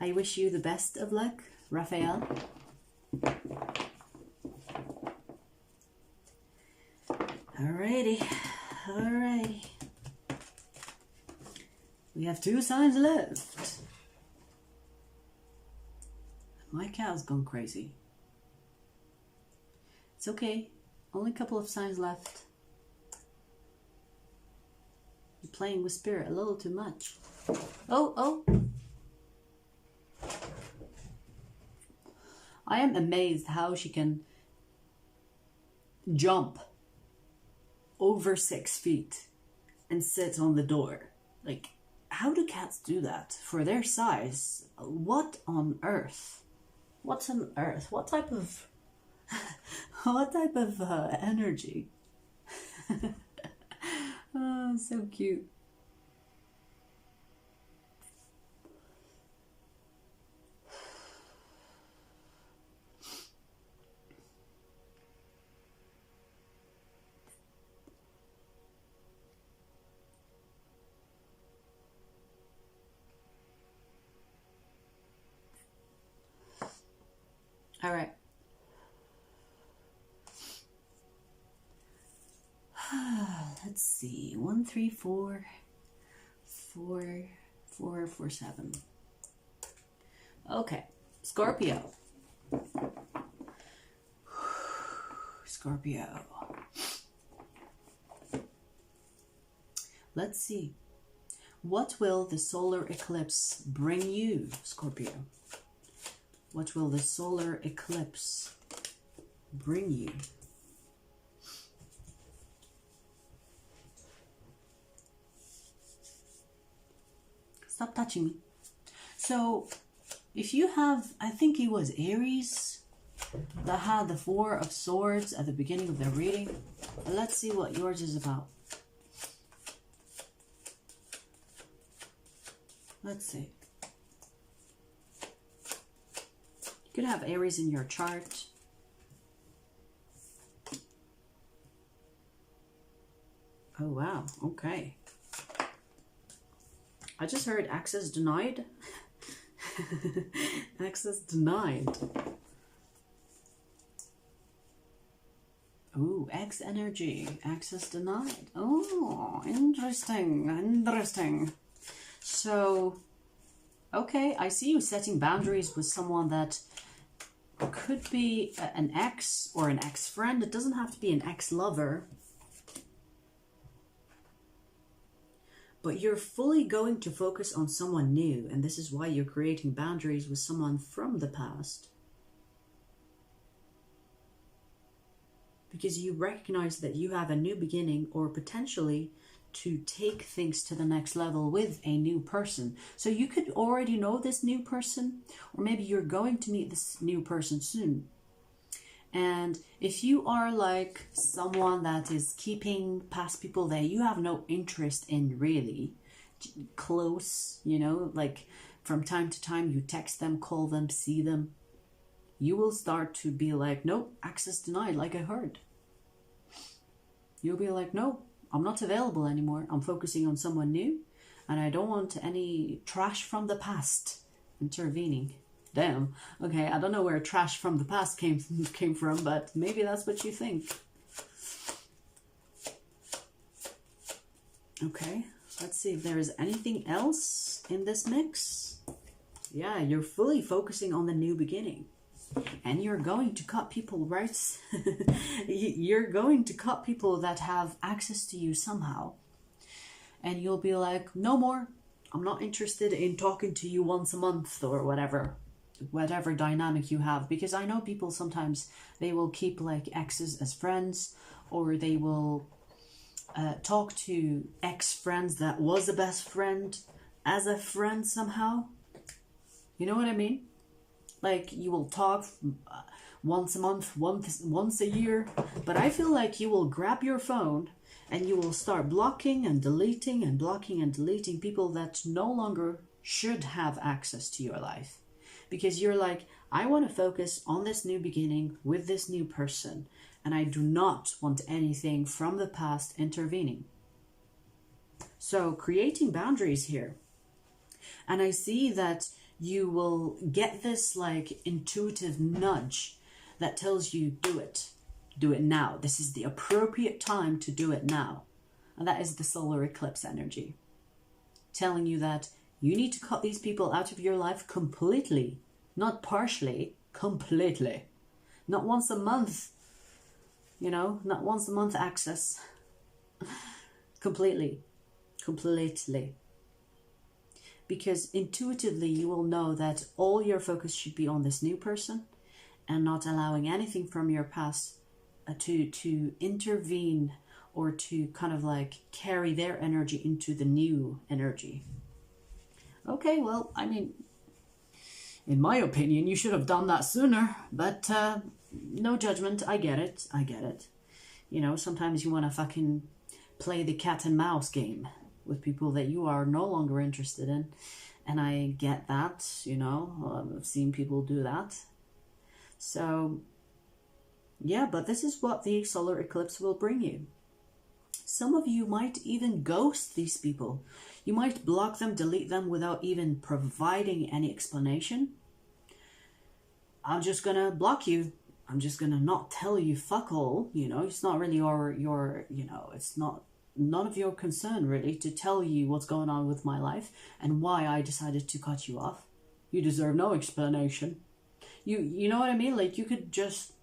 I wish you the best of luck, Raphael. Alrighty. Alrighty. We have 2 signs left. My cow's gone crazy. It's okay. Only a couple of signs left. You're playing with spirit a little too much. Oh. I am amazed how she can jump over 6 feet and sit on the door. Like, how do cats do that for their size? What on earth? What on earth? What type of energy? Oh, so cute. All right. Let's see. 1, 3, 4, 4, 4, 4, 7. Okay. Scorpio. Scorpio. Let's see. What will the solar eclipse bring you, Scorpio? What will the solar eclipse bring you? Stop touching me. So, if you have, I think it was Aries that had the 4 of Swords at the beginning of their reading. Let's see what yours is about. Let's see. You could have Aries in your chart. Oh, wow. Okay. I just heard access denied. Access denied. Oh, X energy. Access denied. Oh, interesting. Interesting. So, okay, I see you setting boundaries with someone that could be an ex or an ex-friend. It doesn't have to be an ex-lover. But you're fully going to focus on someone new, and this is why you're creating boundaries with someone from the past. Because you recognize that you have a new beginning, or potentially to take things to the next level with a new person. So you could already know this new person, or maybe you're going to meet this new person soon. And if you are like someone that is keeping past people that you have no interest in really, close, you know, like from time to time you text them, call them, see them, you will start to be like, nope, access denied, like I heard. You'll be like, no, I'm not available anymore. I'm focusing on someone new, and I don't want any trash from the past intervening. Damn. Okay, I don't know where trash from the past came from, but maybe that's what you think. Okay, let's see if there is anything else in this mix. Yeah, you're fully focusing on the new beginning. And you're going to cut people, right? You're going to cut people that have access to you somehow. And you'll be like, no more. I'm not interested in talking to you once a month or whatever dynamic you have. Because I know people sometimes, they will keep like exes as friends, or they will talk to ex-friends that was a best friend as a friend somehow. You know what I mean? Like you will talk once a month, once a year, but I feel like you will grab your phone and you will start blocking and deleting and blocking and deleting people that no longer should have access to your life. Because you're like, I want to focus on this new beginning with this new person, and I do not want anything from the past intervening. So creating boundaries here. And I see that you will get this like intuitive nudge that tells you, do it now. This is the appropriate time to do it now. And that is the solar eclipse energy, telling you that you need to cut these people out of your life completely, not partially, completely. Not once a month, you know, not once a month access. Completely. Because intuitively you will know that all your focus should be on this new person and not allowing anything from your past to intervene or to kind of like carry their energy into the new energy. Okay, well, I mean, in my opinion, you should have done that sooner, but no judgment. I get it. You know, sometimes you want to fucking play the cat and mouse game with people that you are no longer interested in. And I get that, you know, I've seen people do that. So, yeah, but this is what the solar eclipse will bring you. Some of you might even ghost these people. You might block them, delete them without even providing any explanation. I'm just gonna block you. I'm just gonna not tell you fuck all, you know, it's not really your you know, it's not none of your concern really to tell you what's going on with my life and why I decided to cut you off. You deserve no explanation. You know what I mean? Like you could just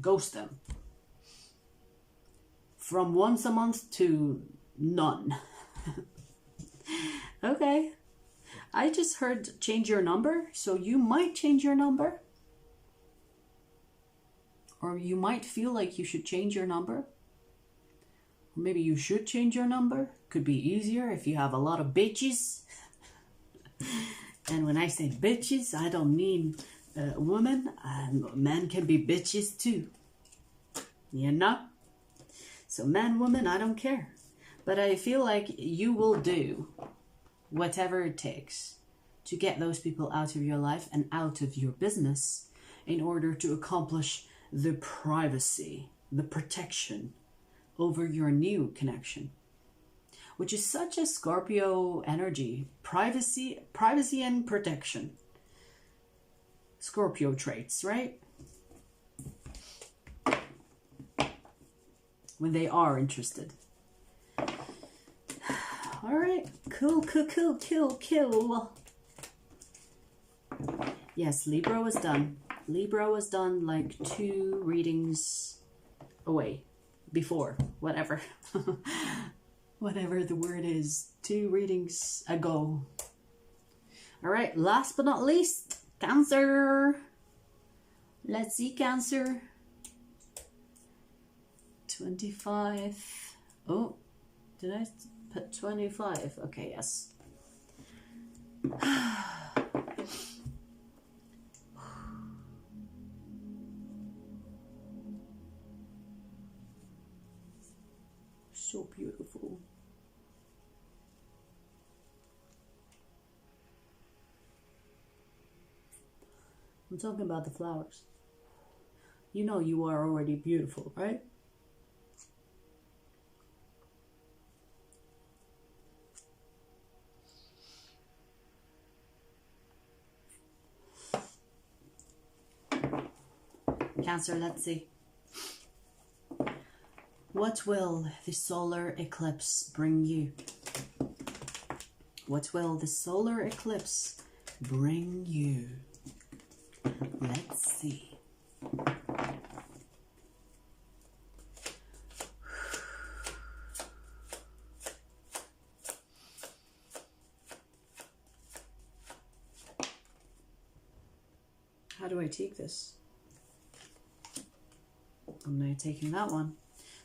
ghost them. From once a month to none. Okay. I just heard change your number, so you might change your number. Or you might feel like you should change your number. Maybe you should change your number. Could be easier if you have a lot of bitches. And when I say bitches, I don't mean women. Men can be bitches too. You know? So men, women, I don't care. But I feel like you will do whatever it takes to get those people out of your life and out of your business in order to accomplish the privacy, the protection over your new connection, which is such a Scorpio energy. Privacy and protection. Scorpio traits, right? When they are interested. All right, cool. Yes, Libra was done. Libra was done like 2 readings away. Before, whatever. Whatever the word is. 2 readings ago. All right, last but not least, Cancer. Let's see, Cancer. 25. Oh, did I put 25? Okay, yes. So beautiful. I'm talking about the flowers. You know you are already beautiful, right? Cancer, let's see. What will the solar eclipse bring you? What will the solar eclipse bring you? Let's see. How do I take this? I'm now taking that one.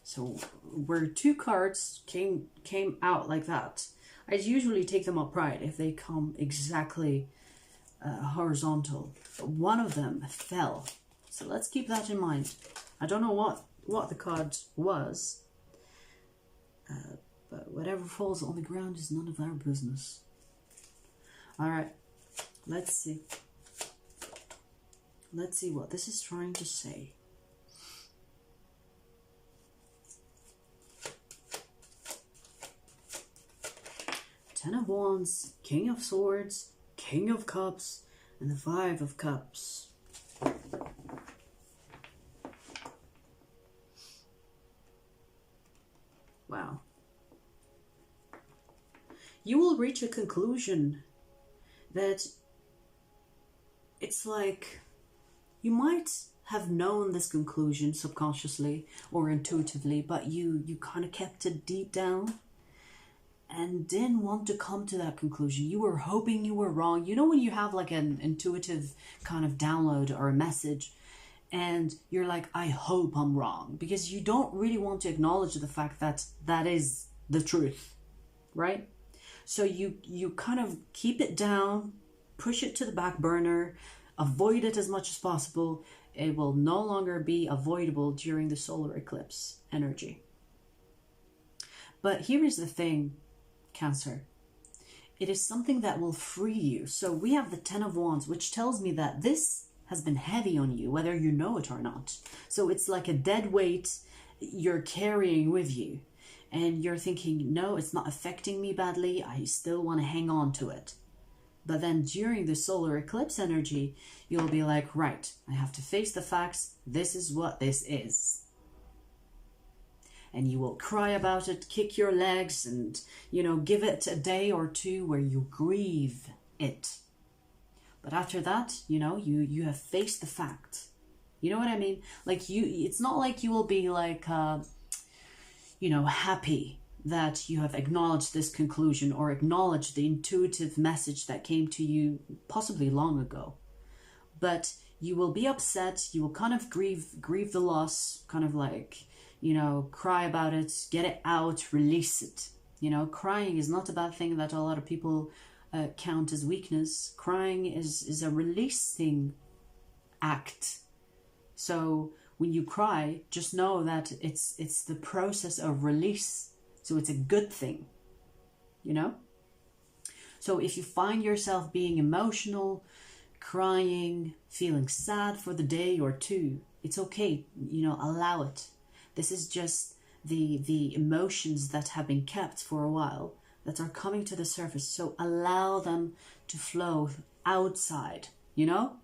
So where 2 cards came out like that, I usually take them upright if they come exactly horizontal. But one of them fell. So let's keep that in mind. I don't know what the card was, but whatever falls on the ground is none of our business. All right, let's see. Let's see what this is trying to say. Ten of Wands, King of Swords, King of Cups, and the 5 of Cups. Wow. You will reach a conclusion that it's like you might have known this conclusion subconsciously or intuitively, but you kind of kept it deep down and didn't want to come to that conclusion. You were hoping you were wrong. You know when you have like an intuitive kind of download or a message and you're like, I hope I'm wrong, because you don't really want to acknowledge the fact that that is the truth, right? So you kind of keep it down, push it to the back burner, avoid it as much as possible. It will no longer be avoidable during the solar eclipse energy. But here is the thing, Cancer. It is something that will free you. So we have the 10 of Wands, which tells me that this has been heavy on you, whether you know it or not. So it's like a dead weight you're carrying with you. And you're thinking, no, it's not affecting me badly. I still want to hang on to it. But then during the solar eclipse energy, you'll be like, right, I have to face the facts. This is what this is. And you will cry about it, kick your legs, and, you know, give it a day or 2 where you grieve it. But after that, you know, you have faced the fact. You know what I mean? Like it's not like you will be like, you know, happy that you have acknowledged this conclusion or acknowledged the intuitive message that came to you possibly long ago. But you will be upset. You will kind of grieve the loss, kind of like, you know, cry about it, get it out, release it. You know, crying is not a bad thing that a lot of people count as weakness. Crying is a releasing act. So when you cry, just know that it's the process of release. So it's a good thing, you know? So if you find yourself being emotional, crying, feeling sad for the day or 2, it's okay, you know, allow it. This is just the emotions that have been kept for a while that are coming to the surface. So allow them to flow outside, you know?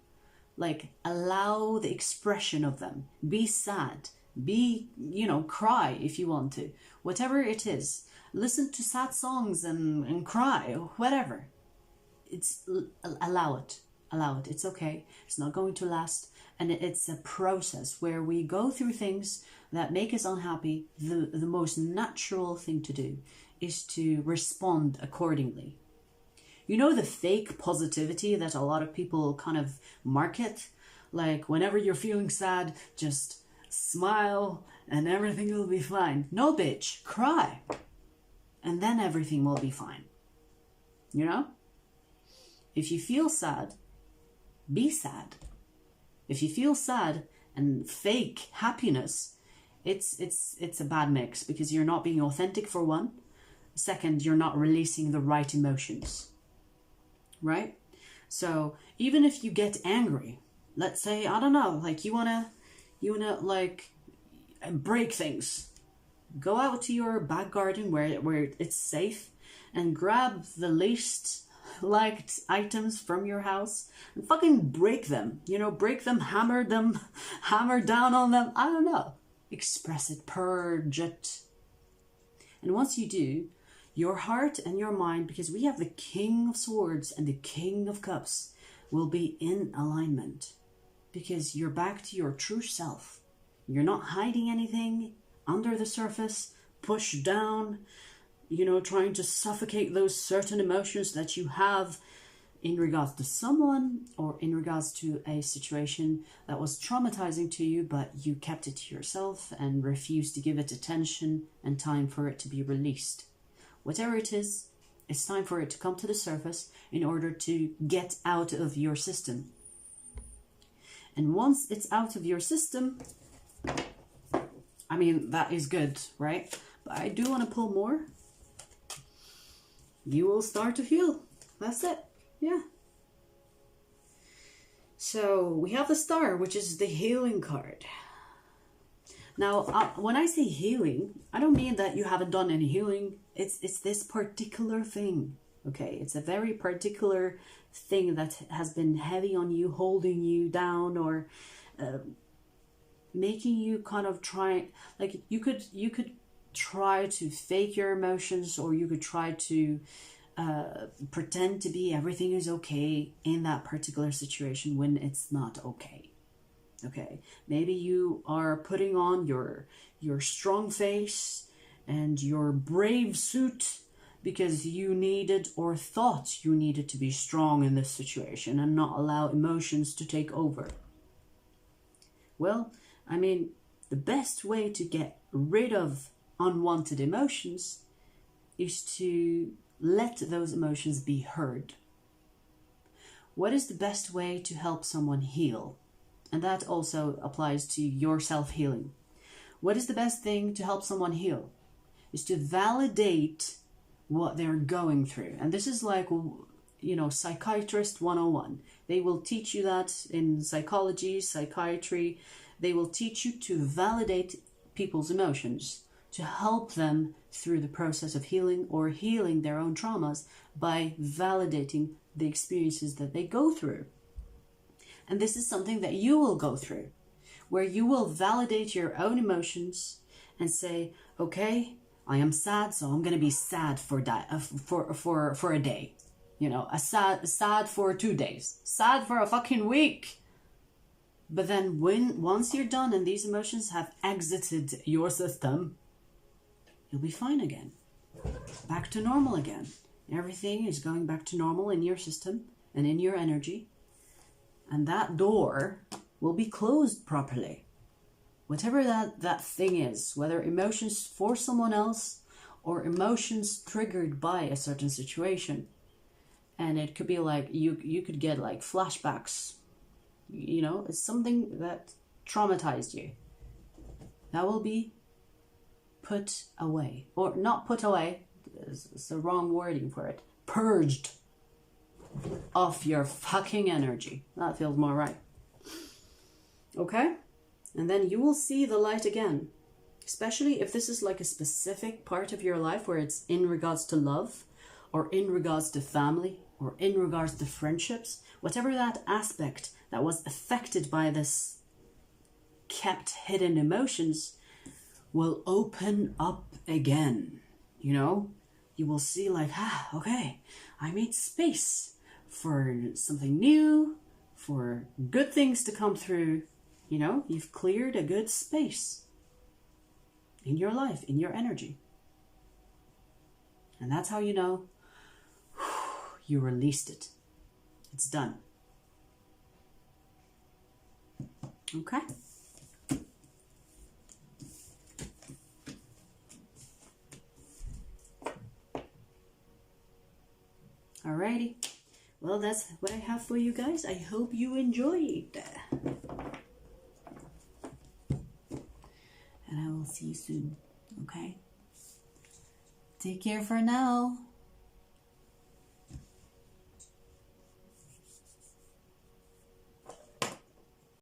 Like, allow the expression of them. Be sad. Be, you know, cry if you want to. Whatever it is, listen to sad songs and cry or whatever. Allow it. It's okay. It's not going to last. And it's a process where we go through things that make us unhappy. The most natural thing to do is to respond accordingly. You know, the fake positivity that a lot of people kind of market? Like, whenever you're feeling sad, just smile and everything will be fine. No, bitch, cry. And then everything will be fine. You know? If you feel sad, be sad. If you feel sad and fake happiness, it's a bad mix, because you're not being authentic, for one. Second, you're not releasing the right emotions. Right? So even if you get angry, let's say, I don't know, like you wanna like break things, go out to your back garden where it's safe and grab the least liked items from your house and fucking break them, break them, hammer down on them. I don't know. Express it, purge it. And once you do, your heart and your mind, because we have the King of Swords and the King of Cups, will be in alignment, because you're back to your true self. You're not hiding anything under the surface, pushed down, trying to suffocate those certain emotions that you have in regards to someone or in regards to a situation that was traumatizing to you, but you kept it to yourself and refused to give it attention and time for it to be released. Whatever it is, it's time for it to come to the surface in order to get out of your system. And once it's out of your system, I mean, that is good, right? But I do want to pull more. You will start to heal. That's it. Yeah. So we have the Star, which is the healing card. Now, when I say healing, I don't mean that you haven't done any healing. It's this particular thing, okay? It's a very particular thing that has been heavy on you, holding you down, or making you kind of try, like you could try to fake your emotions, or you could try to pretend to be everything is okay in that particular situation when it's not okay. Okay, maybe you are putting on your strong face and your brave suit because you needed or thought you needed to be strong in this situation and not allow emotions to take over. Well, I mean, the best way to get rid of unwanted emotions is to let those emotions be heard. What is the best way to help someone heal? And that also applies to your self-healing. What is the best thing to help someone heal? Is to validate what they're going through. And this is like, psychiatrist 101. They will teach you that in psychology, psychiatry. They will teach you to validate people's emotions, to help them through the process of healing or healing their own traumas by validating the experiences that they go through. And this is something that you will go through, where you will validate your own emotions and say, okay, I am sad, so I'm going to be sad for a day. Sad for 2 days, sad for a fucking week. But then once you're done and these emotions have exited your system, you'll be fine again. Back to normal again. Everything is going back to normal in your system and in your energy. And that door will be closed properly. Whatever that thing is, whether emotions for someone else or emotions triggered by a certain situation. And it could be like, you could get like flashbacks. It's something that traumatized you. That will be put away. Or not put away, it's the wrong wording for it. Purged off your fucking energy. That feels more right. Okay? And then you will see the light again. Especially if this is like a specific part of your life where it's in regards to love, or in regards to family, or in regards to friendships. Whatever that aspect that was affected by this kept hidden emotions will open up again. you know, you will see like, okay, I made space for something new, for good things to come through. You know, you've cleared a good space in your life, in your energy. And that's how you know you released it. It's done. Okay. Alrighty. Well, that's what I have for you guys. I hope you enjoyed. And I will see you soon. Okay? Take care for now.